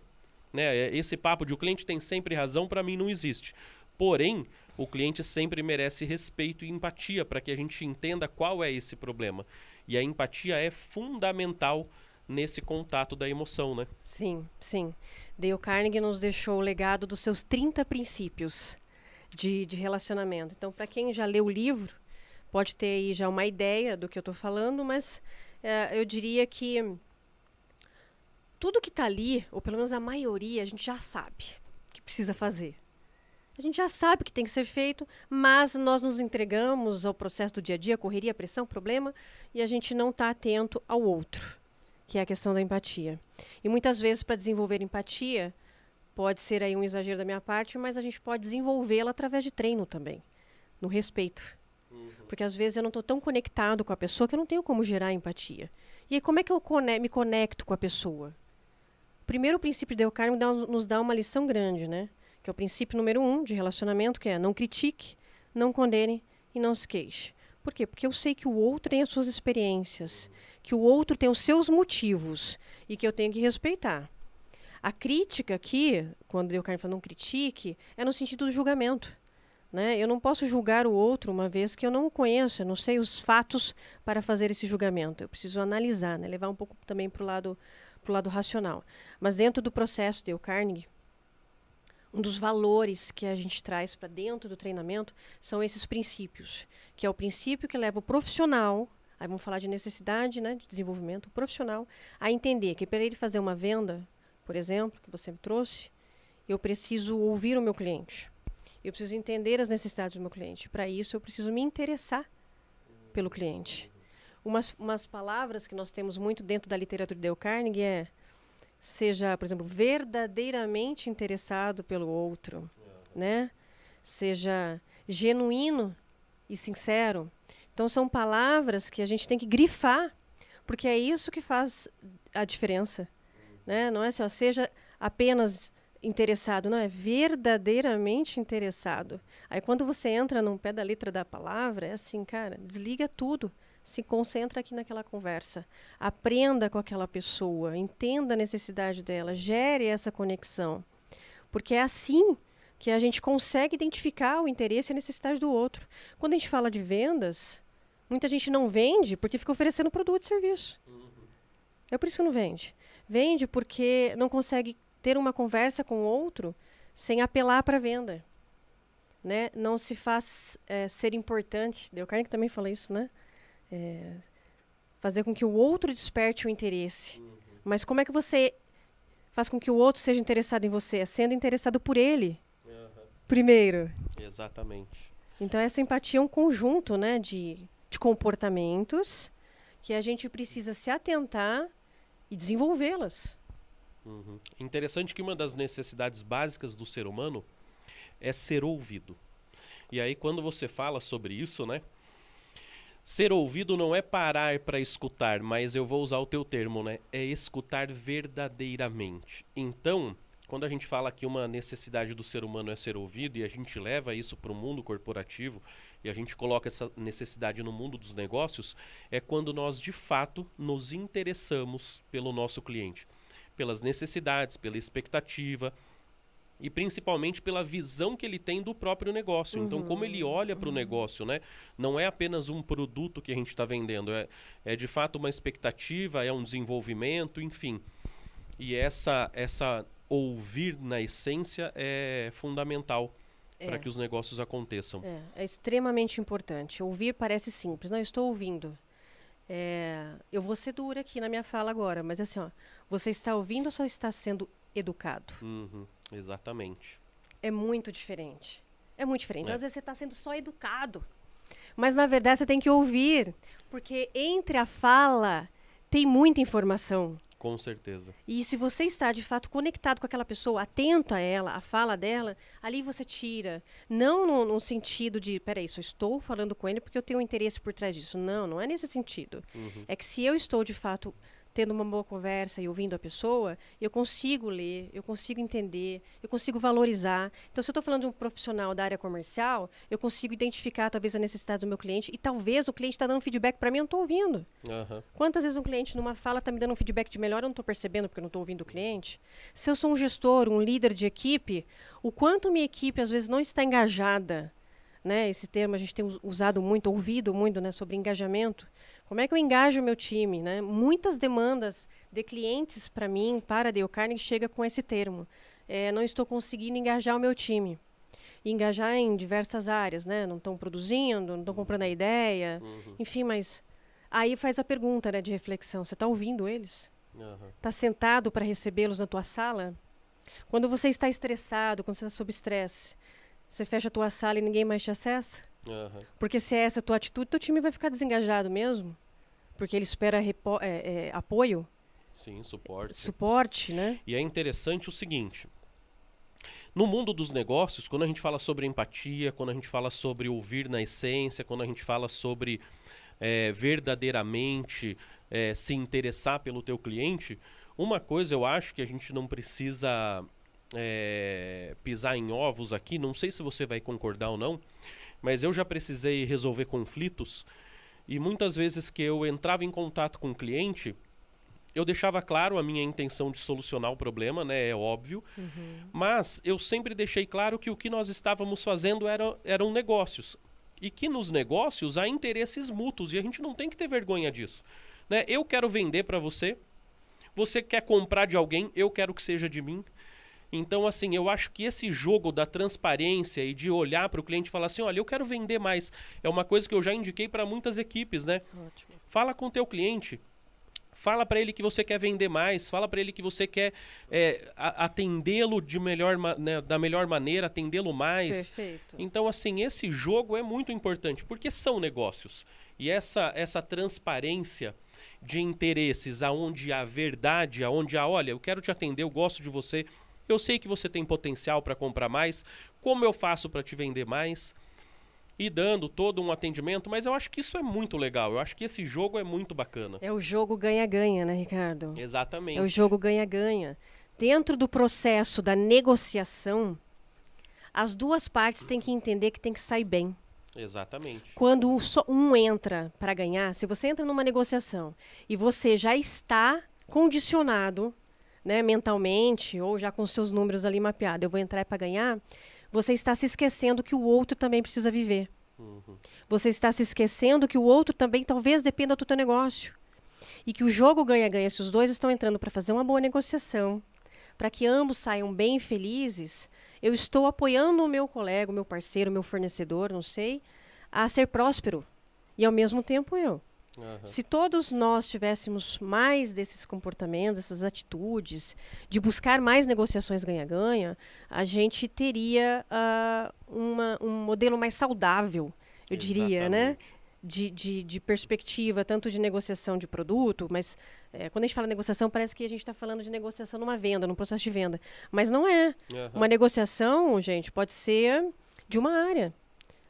Né? Esse papo de o cliente tem sempre razão, para mim não existe. Porém, o cliente sempre merece respeito e empatia para que a gente entenda qual é esse problema. E a empatia é fundamental nesse contato da emoção, né? Sim, sim. Dale Carnegie nos deixou o legado dos seus 30 princípios de relacionamento. Então, para quem já leu o livro, pode ter aí já uma ideia do que eu estou falando, mas eu diria que tudo que está ali, ou pelo menos a maioria, a gente já sabe que precisa fazer. A gente já sabe que tem que ser feito, mas nós nos entregamos ao processo do dia a dia, correria, pressão, problema, e a gente não está atento ao outro, que é a questão da empatia. E muitas vezes, para desenvolver empatia, pode ser aí um exagero da minha parte, mas a gente pode desenvolvê-la através de treino também, no respeito. Porque às vezes eu não estou tão conectado com a pessoa que eu não tenho como gerar empatia. E aí, como é que eu me conecto com a pessoa? Primeiro, o princípio de Dale Carnegie nos dá uma lição grande, né? Que é o princípio número 1 de relacionamento, que é não critique, não condene e não se queixe. Por quê? Porque eu sei que o outro tem as suas experiências, que o outro tem os seus motivos e que eu tenho que respeitar. A crítica aqui, quando Dale Carnegie fala não critique, é no sentido do julgamento. Né? Eu não posso julgar o outro uma vez que eu não o conheço, eu não sei os fatos para fazer esse julgamento. Eu preciso analisar, né? Levar um pouco também para o lado racional. Mas dentro do processo Dale Carnegie, um dos valores que a gente traz para dentro do treinamento são esses princípios, que é o princípio que leva o profissional, aí vamos falar de necessidade, né, de desenvolvimento, o profissional, a entender que para ele fazer uma venda, por exemplo, que você me trouxe, eu preciso ouvir o meu cliente. Eu preciso entender as necessidades do meu cliente. Para isso, eu preciso me interessar pelo cliente. Umas palavras que nós temos muito dentro da literatura de Dale Carnegie seja, por exemplo, verdadeiramente interessado pelo outro, né? Seja genuíno e sincero. Então, são palavras que a gente tem que grifar, porque é isso que faz a diferença. Né? Não é assim, ó, seja apenas interessado, não, é verdadeiramente interessado. Aí, quando você entra no pé da letra da palavra, é assim, cara, desliga tudo. Se concentra aqui naquela conversa. Aprenda com aquela pessoa. Entenda a necessidade dela. Gere essa conexão. Porque é assim que a gente consegue identificar o interesse e a necessidade do outro. Quando a gente fala de vendas, muita gente não vende porque fica oferecendo produto e serviço. É por isso que não vende. Vende porque não consegue ter uma conversa com o outro sem apelar para a venda. Né? Não se faz ser importante. Dale Carnegie também fala isso, né? Fazer com que o outro desperte o interesse. Mas como é que você faz com que o outro seja interessado em você? É sendo interessado por ele. Primeiro. Exatamente. Então, essa empatia é um conjunto, né, de comportamentos que a gente precisa se atentar e desenvolvê-las. Interessante que uma das necessidades básicas do ser humano é ser ouvido. E aí, quando você fala sobre isso, né? Ser ouvido não é parar para escutar, mas eu vou usar o teu termo, né? É escutar verdadeiramente. Então, quando a gente fala que uma necessidade do ser humano é ser ouvido e a gente leva isso para o mundo corporativo e a gente coloca essa necessidade no mundo dos negócios, é quando nós de fato nos interessamos pelo nosso cliente, pelas necessidades, pela expectativa e principalmente pela visão que ele tem do próprio negócio. Então, como ele olha para o negócio, né? Não é apenas um produto que a gente está vendendo, é de fato uma expectativa, é um desenvolvimento, enfim. E essa ouvir na essência é fundamental para que os negócios aconteçam. É extremamente importante. Ouvir parece simples. Não, eu estou ouvindo. Eu vou ser dura aqui na minha fala agora, mas assim, ó, você está ouvindo ou só está sendo educado? Exatamente. É muito diferente. É muito diferente. Às vezes você está sendo só educado. Mas, na verdade, você tem que ouvir. Porque entre a fala tem muita informação. Com certeza. E se você está, de fato, conectado com aquela pessoa, atento a ela, a fala dela, ali você tira. Não no sentido de, peraí, só estou falando com ele porque eu tenho um interesse por trás disso. Não é nesse sentido. É que se eu estou, de fato, tendo uma boa conversa e ouvindo a pessoa, eu consigo ler, eu consigo entender, eu consigo valorizar. Então, se eu estou falando de um profissional da área comercial, eu consigo identificar talvez a necessidade do meu cliente e talvez o cliente está dando feedback para mim, eu não estou ouvindo. Quantas vezes um cliente numa fala está me dando um feedback de melhor, eu não estou percebendo porque eu não estou ouvindo o cliente? Se eu sou um gestor, um líder de equipe, o quanto minha equipe às vezes não está engajada, né? Esse termo a gente tem usado muito, ouvido muito, né, sobre engajamento. Como é que eu engajo o meu time? Né? Muitas demandas de clientes para mim, para a Dale Carnegie, chega com esse termo. Não estou conseguindo engajar o meu time. E engajar em diversas áreas, né? Não estão produzindo, não estão comprando a ideia. Enfim, mas aí faz a pergunta, né, de reflexão. Você está ouvindo eles? Está sentado para recebê-los na tua sala? Quando você está estressado, quando você está sob estresse, você fecha a tua sala e ninguém mais te acessa? Porque se é essa a tua atitude, teu time vai ficar desengajado mesmo. Porque ele espera apoio. Sim, suporte. Suporte, né? E é interessante o seguinte. No mundo dos negócios, quando a gente fala sobre empatia, quando a gente fala sobre ouvir na essência, quando a gente fala sobre verdadeiramente se interessar pelo teu cliente, uma coisa eu acho que a gente não precisa pisar em ovos aqui, não sei se você vai concordar ou não, mas eu já precisei resolver conflitos e muitas vezes que eu entrava em contato com o cliente, eu deixava claro a minha intenção de solucionar o problema, né? É óbvio. Mas eu sempre deixei claro que o que nós estávamos fazendo eram negócios. E que nos negócios há interesses mútuos e a gente não tem que ter vergonha disso. Né? Eu quero vender para você, você quer comprar de alguém, eu quero que seja de mim. Então, assim, eu acho que esse jogo da transparência e de olhar para o cliente e falar assim, olha, eu quero vender mais, é uma coisa que eu já indiquei para muitas equipes, né? Ótimo. Fala com o teu cliente. Fala para ele que você quer vender mais, fala para ele que você quer atendê-lo da melhor maneira, atendê-lo mais. Perfeito. Então, assim, esse jogo é muito importante, porque são negócios. E essa transparência de interesses, aonde há verdade, aonde há, olha, eu quero te atender, eu gosto de você, eu sei que você tem potencial para comprar mais, como eu faço para te vender mais? E dando todo um atendimento, mas eu acho que isso é muito legal. Eu acho que esse jogo é muito bacana. É o jogo ganha-ganha, né, Ricardo? Exatamente. É o jogo ganha-ganha. Dentro do processo da negociação, as duas partes têm que entender que tem que sair bem. Exatamente. Quando só um entra para ganhar, se você entra numa negociação e você já está condicionado, né, mentalmente, ou já com seus números ali mapeados, eu vou entrar para ganhar, você está se esquecendo que o outro também precisa viver. Você está se esquecendo que o outro também talvez dependa do teu negócio. E que o jogo ganha-ganha, se os dois estão entrando para fazer uma boa negociação, para que ambos saiam bem felizes, eu estou apoiando o meu colega, o meu parceiro, o meu fornecedor, não sei, a ser próspero. E ao mesmo tempo eu. Se todos nós tivéssemos mais desses comportamentos, dessas atitudes, de buscar mais negociações ganha-ganha, a gente teria um modelo mais saudável, eu diria, né? De perspectiva, tanto de negociação de produto, mas quando a gente fala negociação, parece que a gente está falando de negociação numa venda, num processo de venda. Mas não é. Uma negociação, gente, pode ser de uma área.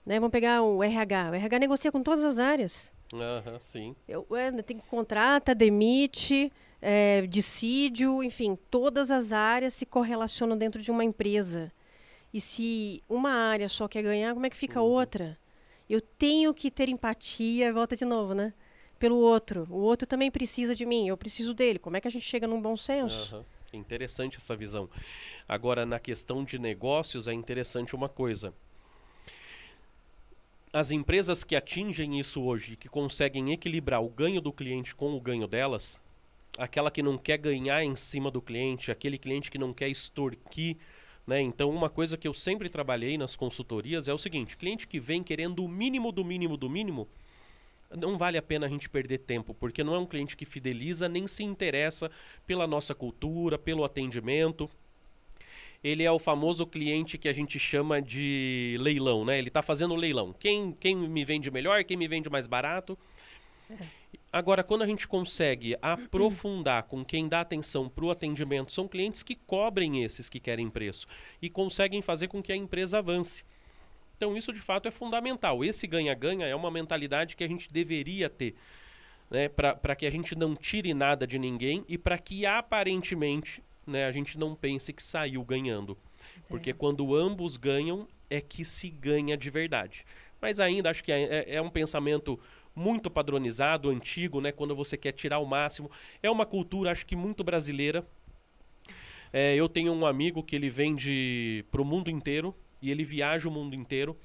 Né? Vamos pegar o RH. O RH negocia com todas as áreas. Sim. Tem que contrata, demite, dissídio, enfim, todas as áreas se correlacionam dentro de uma empresa. E se uma área só quer ganhar, como é que fica a outra? Eu tenho que ter empatia, volta de novo, né? Pelo outro. O outro também precisa de mim, eu preciso dele. Como é que a gente chega num bom senso? Interessante essa visão. Agora, na questão de negócios, é interessante uma coisa. As empresas que atingem isso hoje, que conseguem equilibrar o ganho do cliente com o ganho delas, aquela que não quer ganhar em cima do cliente, aquele cliente que não quer extorquir, né? Então, uma coisa que eu sempre trabalhei nas consultorias é o seguinte, cliente que vem querendo o mínimo do mínimo do mínimo, não vale a pena a gente perder tempo, porque não é um cliente que fideliza, nem se interessa pela nossa cultura, pelo atendimento. Ele é o famoso cliente que a gente chama de leilão, né? Ele está fazendo leilão. Quem me vende melhor, quem me vende mais barato. Agora, quando a gente consegue aprofundar com quem dá atenção para o atendimento, são clientes que cobrem esses que querem preço e conseguem fazer com que a empresa avance. Então, isso de fato é fundamental. Esse ganha-ganha é uma mentalidade que a gente deveria ter, né? Para que a gente não tire nada de ninguém e para que aparentemente, né, a gente não pense que saiu ganhando. Porque quando ambos ganham, é que se ganha de verdade. Mas ainda acho que é um pensamento muito padronizado, antigo, né? Quando você quer tirar o máximo. É uma cultura, acho que muito brasileira. Eu tenho um amigo que ele vende para o mundo inteiro e ele viaja o mundo inteiro.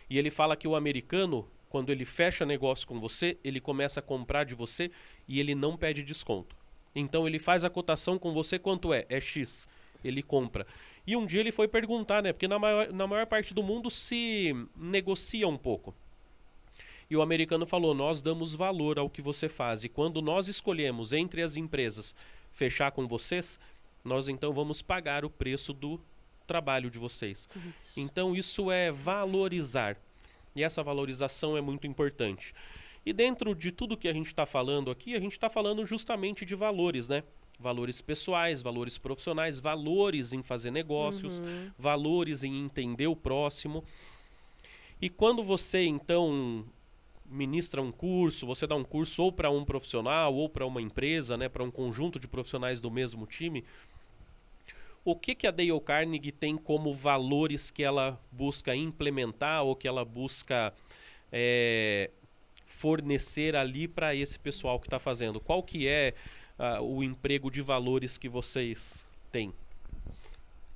E ele fala que o americano, quando ele fecha negócio com você, ele começa a comprar de você e ele não pede desconto. Então ele faz a cotação com você, quanto é? É X. Ele compra. E um dia ele foi perguntar, né? Porque na maior parte do mundo se negocia um pouco. E o americano falou, nós damos valor ao que você faz. E quando nós escolhemos entre as empresas fechar com vocês, nós então vamos pagar o preço do trabalho de vocês. Então isso é valorizar. E essa valorização é muito importante. E dentro de tudo que a gente está falando aqui, a gente está falando justamente de valores, né? Valores pessoais, valores profissionais, valores em fazer negócios, valores em entender o próximo. E quando você, então, ministra um curso, você dá um curso ou para um profissional ou para uma empresa, né? Para um conjunto de profissionais do mesmo time, o que a Dale Carnegie tem como valores que ela busca implementar ou que ela busca fornecer ali para esse pessoal que está fazendo? Qual que é o emprego de valores que vocês têm?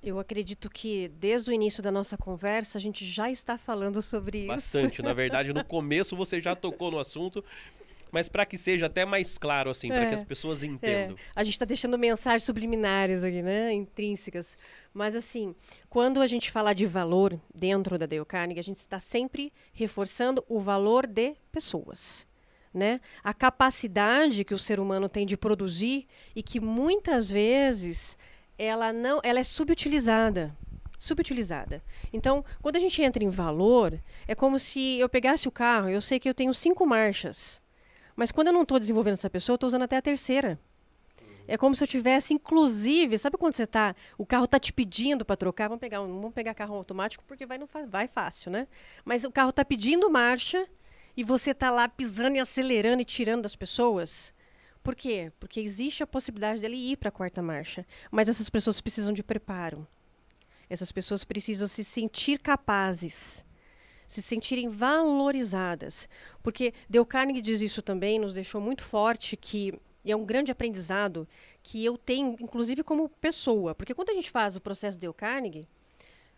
Eu acredito que desde o início da nossa conversa a gente já está falando sobre isso. Bastante. Na verdade, no começo você já tocou no assunto, mas para que seja até mais claro, assim, para que as pessoas entendam. A gente está deixando mensagens subliminares aqui, né? Intrínsecas. Mas, assim, quando a gente fala de valor dentro da Dale Carnegie, a gente está sempre reforçando o valor de pessoas. Né? A capacidade que o ser humano tem de produzir e que muitas vezes ela é subutilizada. Então, quando a gente entra em valor, é como se eu pegasse o carro, eu sei que eu tenho 5 marchas, mas quando eu não estou desenvolvendo essa pessoa, eu estou usando até a terceira. É como se eu tivesse, inclusive, sabe quando o carro está te pedindo para trocar, não vamos pegar carro automático porque vai fácil, né? Mas o carro está pedindo marcha e você está lá pisando e acelerando e tirando das pessoas. Por quê? Porque existe a possibilidade dele ir para a 4ª marcha. Mas essas pessoas precisam de preparo. Essas pessoas precisam se sentir capazes, se sentirem valorizadas. Porque Dale Carnegie diz isso também, nos deixou muito forte, e é um grande aprendizado que eu tenho, inclusive como pessoa. Porque quando a gente faz o processo Dale Carnegie,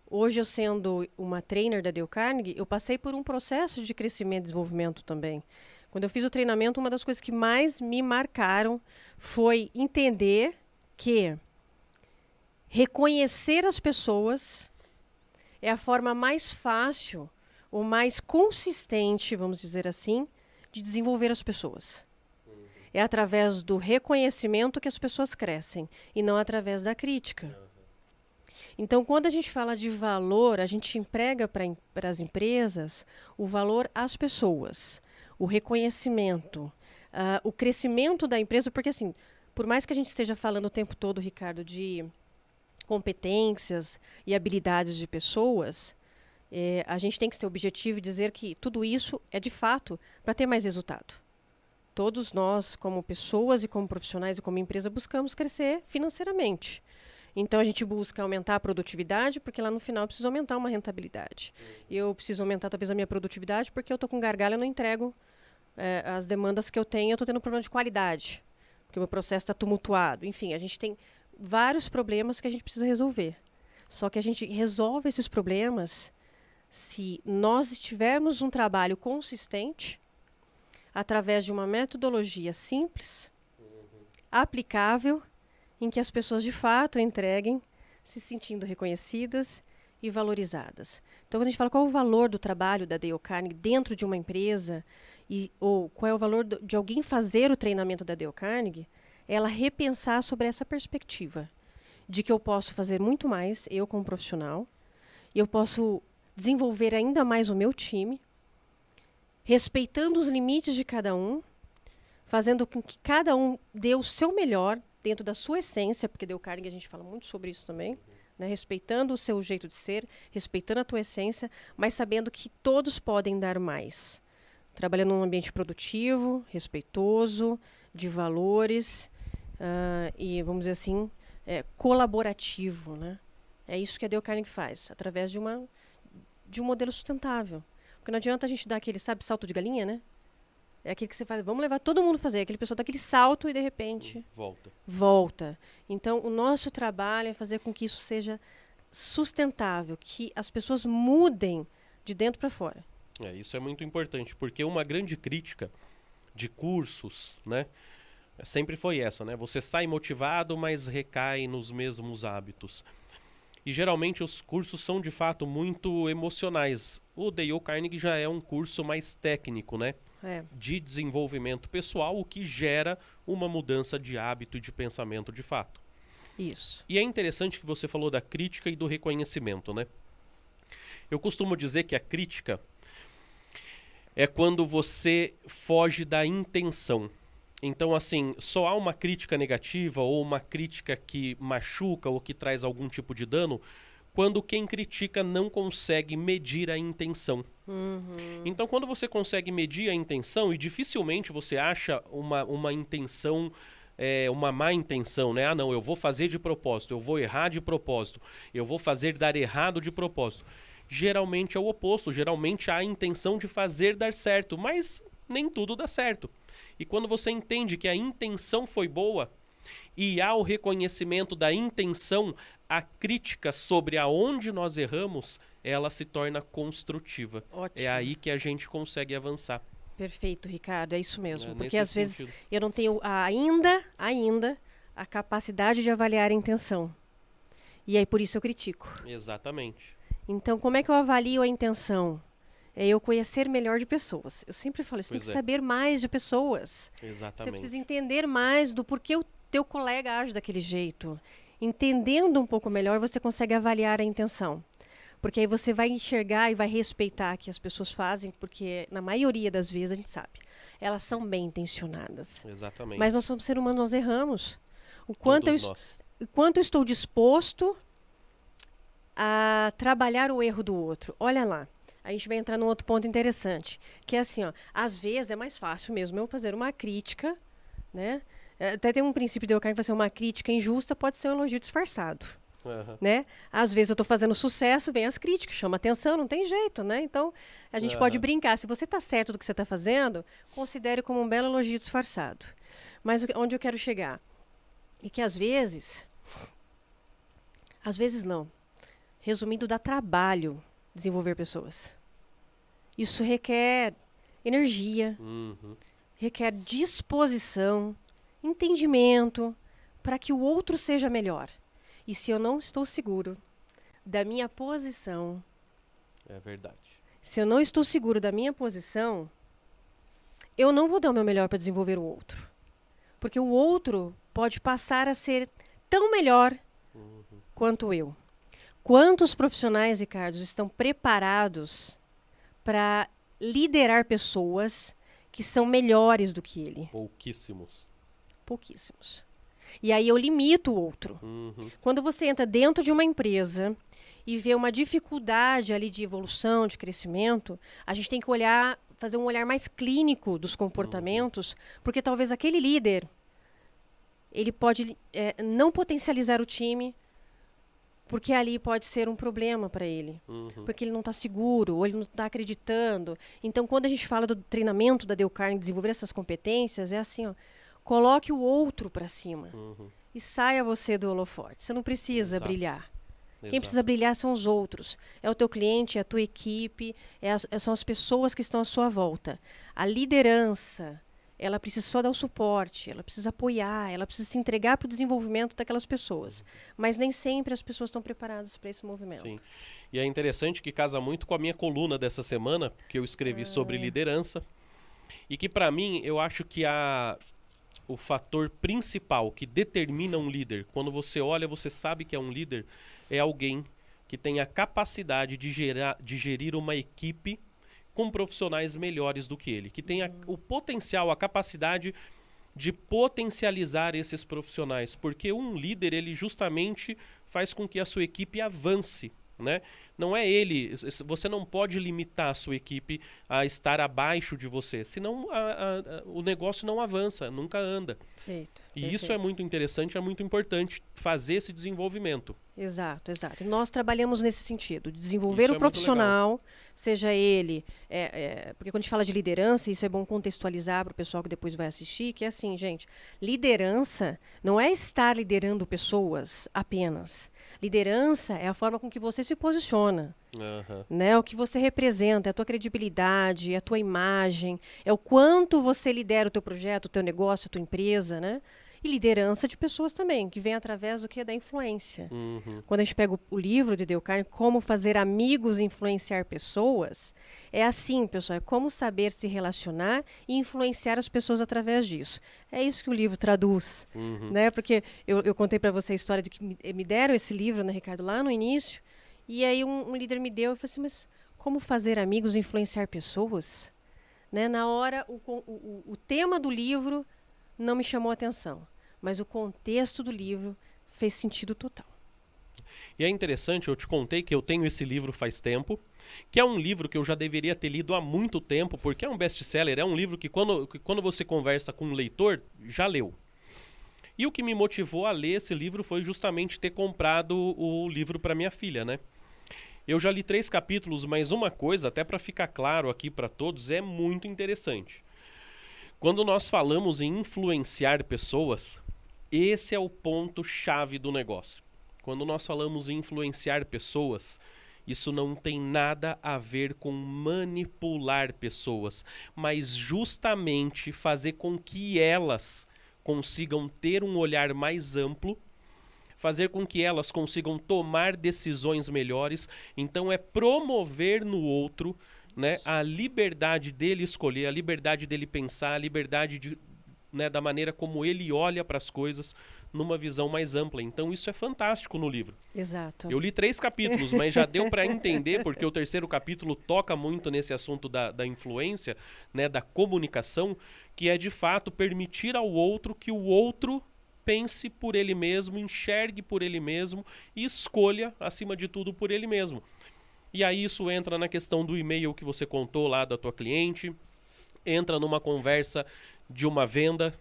hoje eu sendo uma trainer da Dale Carnegie, eu passei por um processo de crescimento e desenvolvimento também. Quando eu fiz o treinamento, uma das coisas que mais me marcaram foi entender que reconhecer as pessoas é a forma mais fácil ou mais consistente, vamos dizer assim, de desenvolver as pessoas. É através do reconhecimento que as pessoas crescem e não através da crítica. Então, quando a gente fala de valor, a gente emprega para as empresas o valor às pessoas. O reconhecimento, o crescimento da empresa, porque assim, por mais que a gente esteja falando o tempo todo, Ricardo, de competências e habilidades de pessoas, a gente tem que ser objetivo e dizer que tudo isso é de fato para ter mais resultado. Todos nós, como pessoas e como profissionais e como empresa, buscamos crescer financeiramente. Então, a gente busca aumentar a produtividade, porque lá no final eu preciso aumentar uma rentabilidade. Eu preciso aumentar, talvez, a minha produtividade, porque eu estou com gargalo e não entrego as demandas que eu tenho. Eu estou tendo um problema de qualidade, porque o meu processo está tumultuado. Enfim, a gente tem vários problemas que a gente precisa resolver. Só que a gente resolve esses problemas se nós tivermos um trabalho consistente, através de uma metodologia simples, aplicável, em que as pessoas de fato entreguem, se sentindo reconhecidas e valorizadas. Então, quando a gente fala qual é o valor do trabalho da Dale Carnegie dentro de uma empresa, ou qual é o valor de alguém fazer o treinamento da Dale Carnegie, é ela repensar sobre essa perspectiva de que eu posso fazer muito mais, eu como profissional, e eu posso desenvolver ainda mais o meu time, respeitando os limites de cada um, fazendo com que cada um dê o seu melhor dentro da sua essência, porque Dale Carnegie a gente fala muito sobre isso também, né? Respeitando o seu jeito de ser, respeitando a tua essência, mas sabendo que todos podem dar mais. Trabalhando num ambiente produtivo, respeitoso, de valores, e, vamos dizer assim, colaborativo, né? É isso que a Dale Carnegie faz, através de um modelo sustentável. Porque não adianta a gente dar aquele, salto de galinha, né? É aquele que você fala, vamos levar todo mundo a fazer. Aquele pessoal dá aquele salto e, de repente, volta. Então, o nosso trabalho é fazer com que isso seja sustentável, que as pessoas mudem de dentro para fora. Isso é muito importante, porque uma grande crítica de cursos, né, sempre foi essa, né? Você sai motivado, mas recai nos mesmos hábitos. E geralmente os cursos são de fato muito emocionais. O Dale Carnegie já é um curso mais técnico, né? De desenvolvimento pessoal, o que gera uma mudança de hábito e de pensamento de fato. Isso. E é interessante que você falou da crítica e do reconhecimento, né? Eu costumo dizer que a crítica é quando você foge da intenção. Então, assim, só há uma crítica negativa ou uma crítica que machuca ou que traz algum tipo de dano quando quem critica não consegue medir a intenção. Então, quando você consegue medir a intenção, e dificilmente você acha uma intenção uma má intenção, né? Ah, não, eu vou fazer de propósito, eu vou errar de propósito, eu vou fazer dar errado de propósito. Geralmente é o oposto, geralmente há a intenção de fazer dar certo, mas nem tudo dá certo. E quando você entende que a intenção foi boa e há o reconhecimento da intenção, a crítica sobre aonde nós erramos, ela se torna construtiva. Ótimo. É aí que a gente consegue avançar. Perfeito, Ricardo, é isso mesmo. Porque nesse às vezes sentido. eu não tenho ainda a capacidade de avaliar a intenção. E aí por isso eu critico. Exatamente. Então, como é que eu avalio a intenção? É eu conhecer melhor de pessoas. Eu sempre falo, você tem que saber mais de pessoas. Exatamente. Você precisa entender mais do porquê o teu colega age daquele jeito. Entendendo um pouco melhor, você consegue avaliar a intenção. Porque aí você vai enxergar e vai respeitar o que as pessoas fazem, porque na maioria das vezes a gente sabe, elas são bem intencionadas. Exatamente. Mas nós somos seres humanos, nós erramos. O quanto eu estou disposto a trabalhar o erro do outro. Olha lá, a gente vai entrar num outro ponto interessante, que é assim, ó, às vezes é mais fácil mesmo eu fazer uma crítica, né? Até tem um princípio de Dale Carnegie que uma crítica injusta pode ser um elogio disfarçado. Né? Às vezes eu estou fazendo sucesso, vem as críticas, chama atenção, não tem jeito, né? Então, a gente pode brincar. Se você está certo do que você está fazendo, considere como um belo elogio disfarçado. Mas onde eu quero chegar? É que às vezes não. Resumindo, dá trabalho desenvolver pessoas. Isso requer energia, requer disposição, entendimento, para que o outro seja melhor. E se eu não estou seguro da minha posição... É verdade. Se eu não estou seguro da minha posição, eu não vou dar o meu melhor para desenvolver o outro. Porque o outro pode passar a ser tão melhor quanto eu. Quantos profissionais, Ricardo, estão preparados para liderar pessoas que são melhores do que ele? Pouquíssimos. E aí eu limito o outro. Quando você entra dentro de uma empresa e vê uma dificuldade ali de evolução, de crescimento, a gente tem que fazer um olhar mais clínico dos comportamentos, porque talvez aquele líder, ele pode não potencializar o time, porque ali pode ser um problema para ele. Porque ele não está seguro, ou ele não está acreditando. Então, quando a gente fala do treinamento da Dale Carnegie, desenvolver essas competências, é assim, ó, coloque o outro para cima. E saia você do holofote. Você não precisa brilhar. Quem precisa brilhar são os outros. É o teu cliente, é a tua equipe, são as pessoas que estão à sua volta. A liderança, ela precisa só dar o suporte, ela precisa apoiar, ela precisa se entregar para o desenvolvimento daquelas pessoas. Mas nem sempre as pessoas estão preparadas para esse movimento. Sim. E é interessante que casa muito com a minha coluna dessa semana, que eu escrevi sobre liderança. E que, para mim, eu acho que o fator principal que determina um líder, quando você olha, você sabe que é um líder, é alguém que tem a capacidade de gerir uma equipe com profissionais melhores do que ele, que tem o potencial, a capacidade de potencializar esses profissionais, porque um líder, ele justamente faz com que a sua equipe avance, né? Não é ele, você não pode limitar a sua equipe a estar abaixo de você, senão o negócio não avança, nunca anda. Perfeito. Isso é muito interessante, é muito importante fazer esse desenvolvimento. Exato. E nós trabalhamos nesse sentido, desenvolver o profissional, seja ele... porque quando a gente fala de liderança, isso é bom contextualizar para o pessoal que depois vai assistir, que é assim, gente, liderança não é estar liderando pessoas apenas. Liderança é a forma com que você se posiciona. Né? O que você representa, é a tua credibilidade, é a tua imagem, é o quanto você lidera o teu projeto, o teu negócio, a tua empresa, né? E liderança de pessoas também, que vem através do que? Da influência. Quando a gente pega o livro de Dale Carnegie, Como Fazer Amigos e Influenciar Pessoas, é assim, pessoal, é como saber se relacionar e influenciar as pessoas através disso. É isso que o livro traduz, né? Porque eu contei para você a história de que me deram esse livro, né, Ricardo, lá no início, e aí um líder me deu, eu falei assim, mas como fazer amigos e influenciar pessoas? Né? Na hora, o tema do livro não me chamou a atenção, mas o contexto do livro fez sentido total. E é interessante, eu te contei que eu tenho esse livro faz tempo, que é um livro que eu já deveria ter lido há muito tempo, porque é um best-seller, é um livro que quando você conversa com um leitor, já leu. E o que me motivou a ler esse livro foi justamente ter comprado o livro para minha filha, né? Eu já li 3 capítulos, mas uma coisa, até para ficar claro aqui para todos, é muito interessante. Quando nós falamos em influenciar pessoas, esse é o ponto-chave do negócio. Quando nós falamos em influenciar pessoas, isso não tem nada a ver com manipular pessoas, mas justamente fazer com que elas consigam ter um olhar mais amplo, fazer com que elas consigam tomar decisões melhores. Então é promover no outro, né, a liberdade dele escolher, a liberdade dele pensar, a liberdade de, né, da maneira como ele olha para as coisas numa visão mais ampla. Então isso é fantástico no livro. Exato. Eu li 3 capítulos, mas já deu para entender, porque o 3º capítulo toca muito nesse assunto da influência, né, da comunicação, que é de fato permitir ao outro que o outro pense por ele mesmo, enxergue por ele mesmo e escolha, acima de tudo, por ele mesmo. E aí isso entra na questão do e-mail que você contou lá da tua cliente, entra numa conversa de uma venda,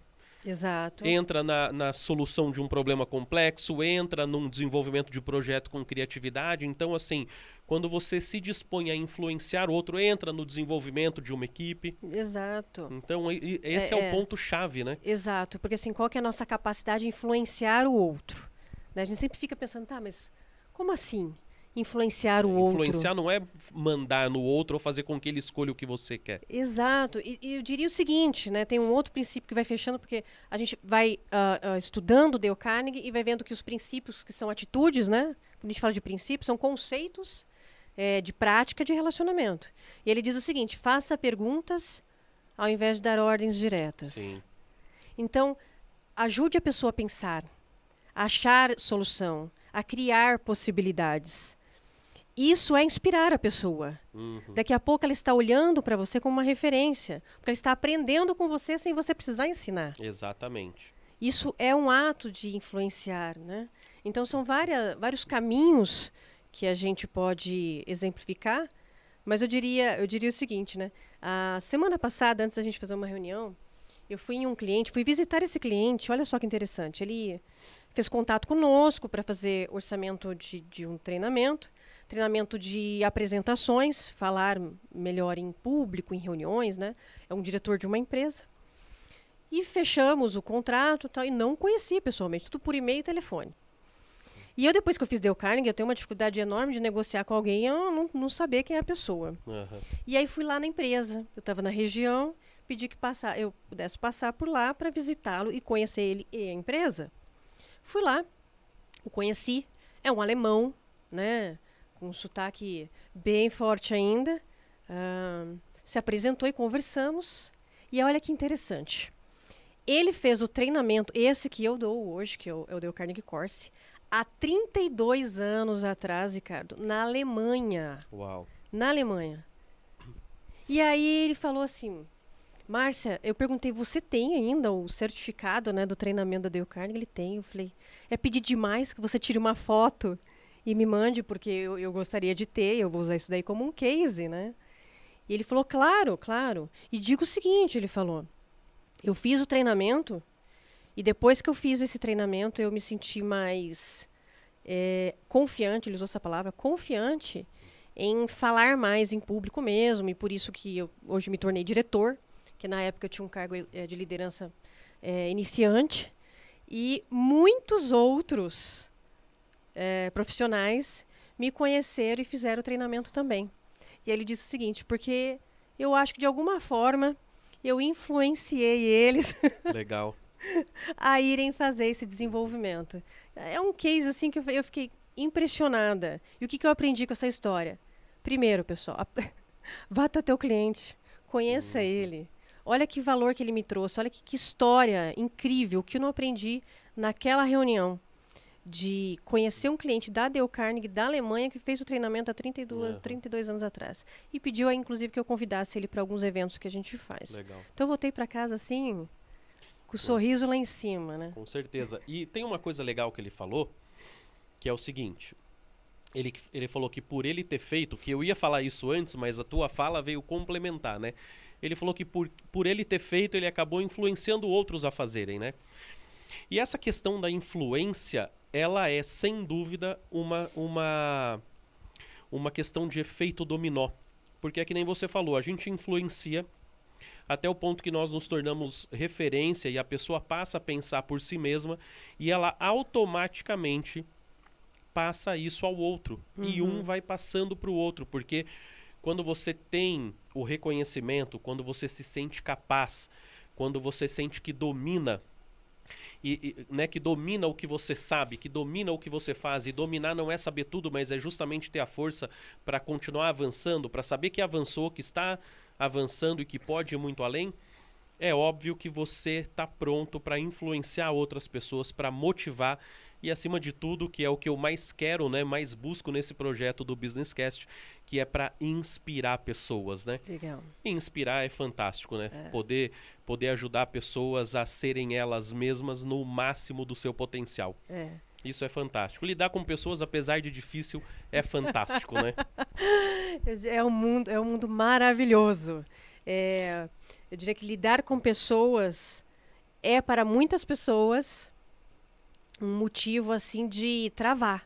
Exato. entra na solução de um problema complexo, entra num desenvolvimento de projeto com criatividade. Então, assim, quando você se dispõe a influenciar outro, entra no desenvolvimento de uma equipe. Exato. Então, esse é o ponto-chave, né? Exato, porque assim, qual que é a nossa capacidade de influenciar o outro? Né? A gente sempre fica pensando, tá, mas como assim influenciar o outro? Influenciar não é mandar no outro ou fazer com que ele escolha o que você quer. Exato, e eu diria o seguinte, né? Tem um outro princípio que vai fechando, porque a gente vai estudando Dale Carnegie e vai vendo que os princípios, que são atitudes, né? Quando a gente fala de princípios, são conceitos de prática de relacionamento. E ele diz o seguinte: faça perguntas ao invés de dar ordens diretas. Sim. Então, ajude a pessoa a pensar, a achar solução, a criar possibilidades. Isso é inspirar a pessoa. Uhum. Daqui a pouco ela está olhando para você como uma referência, porque ela está aprendendo com você sem você precisar ensinar. Exatamente. Isso é um ato de influenciar, né? Então são vários caminhos que a gente pode exemplificar, mas eu diria o seguinte, né? A semana passada, antes da gente fazer uma reunião, eu fui em um cliente, fui visitar esse cliente, olha só que interessante. Ele fez contato conosco para fazer orçamento de um treinamento de apresentações, falar melhor em público, em reuniões, né? É um diretor de uma empresa. E fechamos o contrato tal, e não conhecia pessoalmente, tudo por e-mail e telefone. E eu, depois que eu fiz Dale Carnegie, eu tenho uma dificuldade enorme de negociar com alguém e eu não saber quem é a pessoa. Uhum. E aí fui lá na empresa, eu estava na região, pedi que eu pudesse passar por lá para visitá-lo e conhecer ele e a empresa. Fui lá, o conheci, é um alemão, né, com um sotaque bem forte ainda, se apresentou e conversamos, e olha que interessante. Ele fez o treinamento, esse que eu dou hoje, que eu dei o Carnegie Course, há 32 anos atrás, Ricardo, na Alemanha. Uau. Na Alemanha. E aí ele falou assim: Márcia, eu perguntei, você tem ainda o certificado, né, do treinamento da Dale Carnegie? Ele tem. Eu falei, é pedir demais que você tire uma foto e me mande, porque eu gostaria de ter, eu vou usar isso daí como um case, né? E ele falou, claro, claro. E digo o seguinte, ele falou, eu fiz o treinamento e depois que eu fiz esse treinamento eu me senti mais confiante, ele usou essa palavra, confiante em falar mais em público mesmo, e por isso que eu hoje me tornei diretor, que na época eu tinha um cargo de liderança iniciante, e muitos outros profissionais me conheceram e fizeram o treinamento também. E ele disse o seguinte, porque eu acho que de alguma forma eu influenciei eles Legal. a irem fazer esse desenvolvimento. É um case assim que eu fiquei impressionada. E o que eu aprendi com essa história? Primeiro, pessoal, vá até o teu cliente, conheça ele. Olha que valor que ele me trouxe, olha que história incrível que eu não aprendi naquela reunião de conhecer um cliente da Dale Carnegie, da Alemanha, que fez o treinamento há 32 anos atrás. E pediu, inclusive, que eu convidasse ele para alguns eventos que a gente faz. Legal. Então eu voltei para casa assim, com o sorriso lá em cima, né? Com certeza. E tem uma coisa legal que ele falou, que é o seguinte. Ele falou que por ele ter feito, que eu ia falar isso antes, mas a tua fala veio complementar, né? Ele falou que por ele ter feito, ele acabou influenciando outros a fazerem, né? E essa questão da influência, ela é, sem dúvida, uma questão de efeito dominó. Porque é que nem você falou, a gente influencia até o ponto que nós nos tornamos referência e a pessoa passa a pensar por si mesma e ela automaticamente passa isso ao outro. E um vai passando para o outro, porque quando você tem o reconhecimento, quando você se sente capaz, quando você sente que domina, né, que domina o que você sabe, que domina o que você faz, e dominar não é saber tudo, mas é justamente ter a força para continuar avançando, para saber que avançou, que está avançando e que pode ir muito além, é óbvio que você está pronto para influenciar outras pessoas, para motivar e, acima de tudo, que é o que eu mais quero, né, mais busco nesse projeto do Business Cast, que é para inspirar pessoas, né? Legal. E inspirar é fantástico, né? Poder ajudar pessoas a serem elas mesmas no máximo do seu potencial. Isso é fantástico. Lidar com pessoas, apesar de difícil, é fantástico, né? É um mundo maravilhoso. Eu diria que lidar com pessoas é, para muitas pessoas, um motivo assim de travar,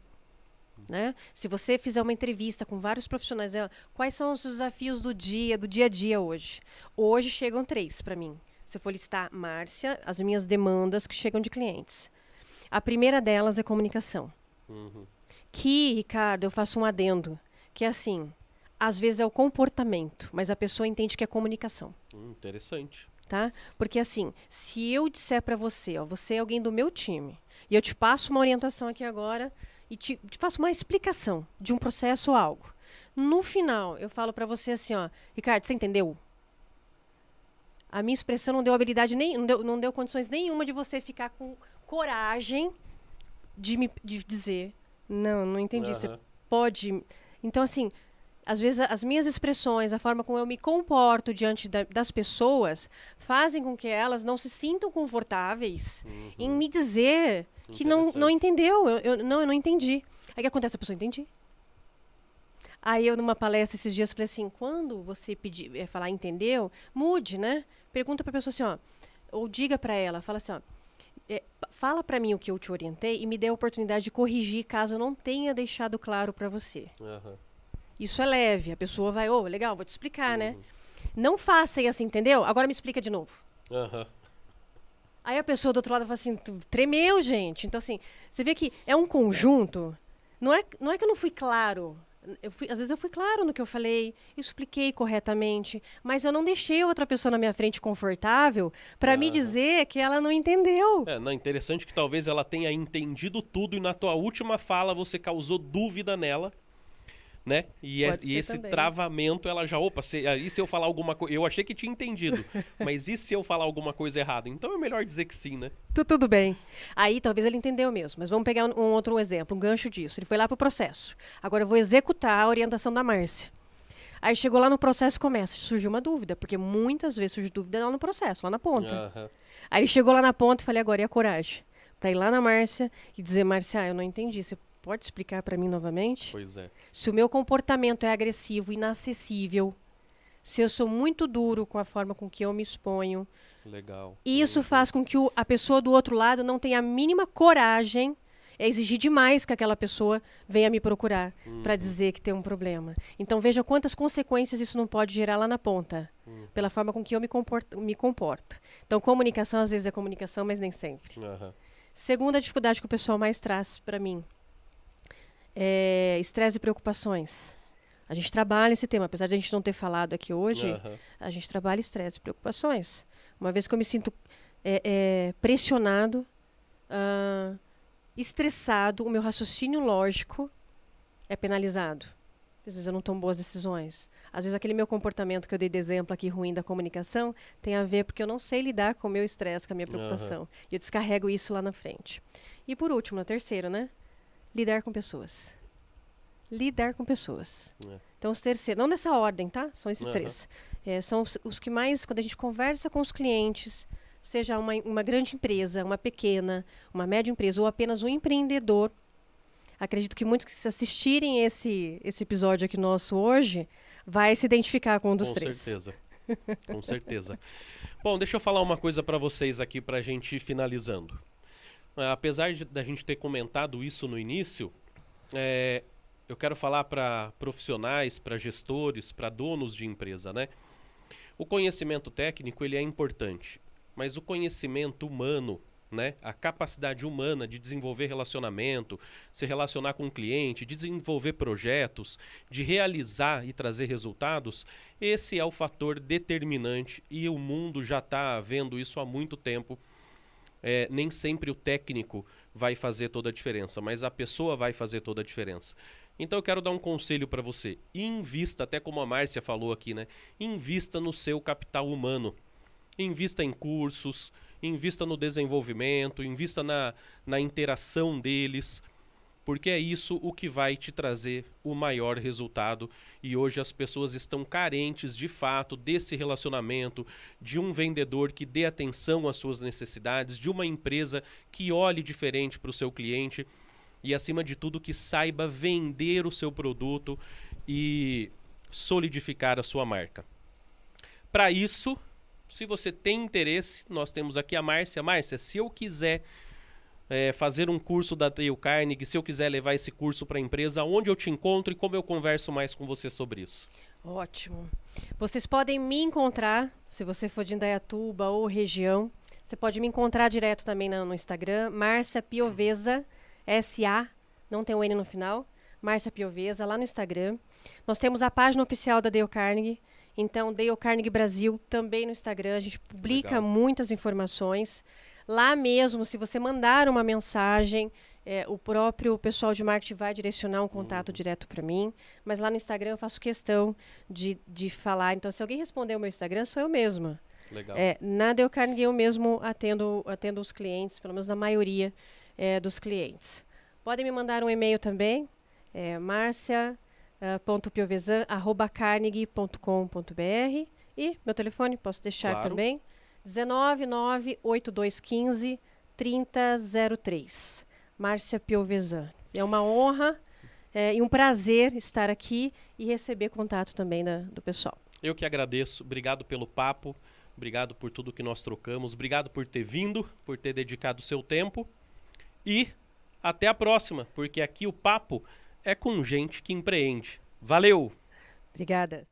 né? Se você fizer uma entrevista com vários profissionais, quais são os desafios do dia a dia hoje? Hoje chegam 3 para mim. Se eu for listar, Márcia, as minhas demandas que chegam de clientes. A primeira delas é comunicação. Que, Ricardo, eu faço um adendo, que é assim, às vezes é o comportamento, mas a pessoa entende que é comunicação. Interessante. Tá? Porque assim, se eu disser para você, ó, você é alguém do meu time, e eu te passo uma orientação aqui agora, e te faço uma explicação de um processo ou algo. No final, eu falo para você assim, ó, Ricardo, você entendeu? A minha expressão não deu habilidade, não deu condições nenhuma de você ficar com coragem de dizer, não entendi, você pode... Então, assim, às vezes as minhas expressões, a forma como eu me comporto diante das pessoas, fazem com que elas não se sintam confortáveis em me dizer que não entendeu, eu não entendi. Aí o que acontece? A pessoa entendi. Aí eu, numa palestra esses dias, falei assim, quando você falar entendeu, mude, né? Pergunta para a pessoa assim, ó, ou diga para ela, fala assim, ó, fala para mim o que eu te orientei e me dê a oportunidade de corrigir caso eu não tenha deixado claro para você. Isso é leve, a pessoa vai, legal, vou te explicar, né? Não faça assim, entendeu? Agora me explica de novo. Aí a pessoa do outro lado fala assim, tremeu, gente. Então, assim, você vê que é um conjunto. Não é que eu não fui claro. Às vezes eu fui claro no que eu falei, expliquei corretamente, mas eu não deixei outra pessoa na minha frente confortável para me dizer que ela não entendeu. Não, interessante que talvez ela tenha entendido tudo e na tua última fala você causou dúvida nela, né? E esse também. Travamento, ela já, e se eu falar alguma coisa, eu achei que tinha entendido, mas e se eu falar alguma coisa errada? Então é melhor dizer que sim, né? Tudo bem. Aí talvez ele entendeu mesmo, mas vamos pegar um outro exemplo, um gancho disso. Ele foi lá pro processo. Agora eu vou executar a orientação da Márcia. Aí chegou lá no processo, surgiu uma dúvida, porque muitas vezes surge dúvida lá no processo, lá na ponta. Aí ele chegou lá na ponta e falei, agora e a coragem? Pra ir lá na Márcia e dizer, Márcia, eu não entendi, você pode explicar para mim novamente? Pois é. Se o meu comportamento é agressivo, inacessível, se eu sou muito duro com a forma com que eu me exponho, legal. Isso faz com que a pessoa do outro lado não tenha a mínima coragem, é exigir demais que aquela pessoa venha me procurar para dizer que tem um problema. Então veja quantas consequências isso não pode gerar lá na ponta, pela forma com que eu me comporto. Então comunicação às vezes é comunicação, mas nem sempre. Segunda dificuldade que o pessoal mais traz para mim, estresse e preocupações. A gente trabalha esse tema, apesar de a gente não ter falado aqui hoje, a gente trabalha estresse e preocupações. Uma vez que eu me sinto pressionado, estressado, o meu raciocínio lógico é penalizado. Às vezes eu não tomo boas decisões. Às vezes aquele meu comportamento que eu dei de exemplo aqui ruim da comunicação tem a ver porque eu não sei lidar com o meu estresse, com a minha preocupação. E eu descarrego isso lá na frente. E por último, na terceira, né? Lidar com pessoas. Lidar com pessoas. Então, os terceiros, não nessa ordem, tá? São esses 3. São os que mais, quando a gente conversa com os clientes, seja uma grande empresa, uma pequena, uma média empresa ou apenas um empreendedor, acredito que muitos que se assistirem esse episódio aqui nosso hoje, vai se identificar com um dos 3. Com certeza. Com certeza. Bom, deixa eu falar uma coisa para vocês aqui, pra gente ir finalizando. apesar da gente ter comentado isso no início, eu quero falar para profissionais, para gestores, para donos de empresa, né? O conhecimento técnico ele é importante, mas o conhecimento humano, né? A capacidade humana de desenvolver relacionamento, se relacionar com o cliente, desenvolver projetos, de realizar e trazer resultados, esse é o fator determinante e o mundo já está vendo isso há muito tempo. Nem sempre o técnico vai fazer toda a diferença, mas a pessoa vai fazer toda a diferença. Então eu quero dar um conselho para você. Invista, até como a Márcia falou aqui, né? Invista no seu capital humano. Invista em cursos, invista no desenvolvimento, invista na interação deles, porque é isso o que vai te trazer o maior resultado. E hoje as pessoas estão carentes de fato desse relacionamento, de um vendedor que dê atenção às suas necessidades, de uma empresa que olhe diferente para o seu cliente e, acima de tudo, que saiba vender o seu produto e solidificar a sua marca. Para isso, se você tem interesse, nós temos aqui a Márcia. Márcia, se eu quiser fazer um curso da Dale Carnegie, se eu quiser levar esse curso para a empresa, onde eu te encontro e como eu converso mais com você sobre isso? Ótimo. Vocês podem me encontrar, se você for de Indaiatuba ou região, você pode me encontrar direto também no Instagram, Márcia Pioveza, S-A, não tem o N no final, Márcia Pioveza, lá no Instagram. Nós temos a página oficial da Dale Carnegie, então Dale Carnegie Brasil também no Instagram, a gente publica muitas informações. Lá mesmo, se você mandar uma mensagem, o próprio pessoal de marketing vai direcionar um contato direto para mim, mas lá no Instagram eu faço questão de falar. Então, se alguém responder o meu Instagram, sou eu mesma. Legal. Na Dale Carnegie eu mesmo atendo os clientes, pelo menos na maioria dos clientes. Podem me mandar um e-mail também, marcia.piovesan@carnegie.com.br, e meu telefone posso deixar também, 199-8215-3003. Márcia Piovesan. É uma honra e um prazer estar aqui e receber contato também do pessoal. Eu que agradeço. Obrigado pelo papo. Obrigado por tudo que nós trocamos. Obrigado por ter vindo, por ter dedicado o seu tempo. E até a próxima, porque aqui o papo é com gente que empreende. Valeu! Obrigada.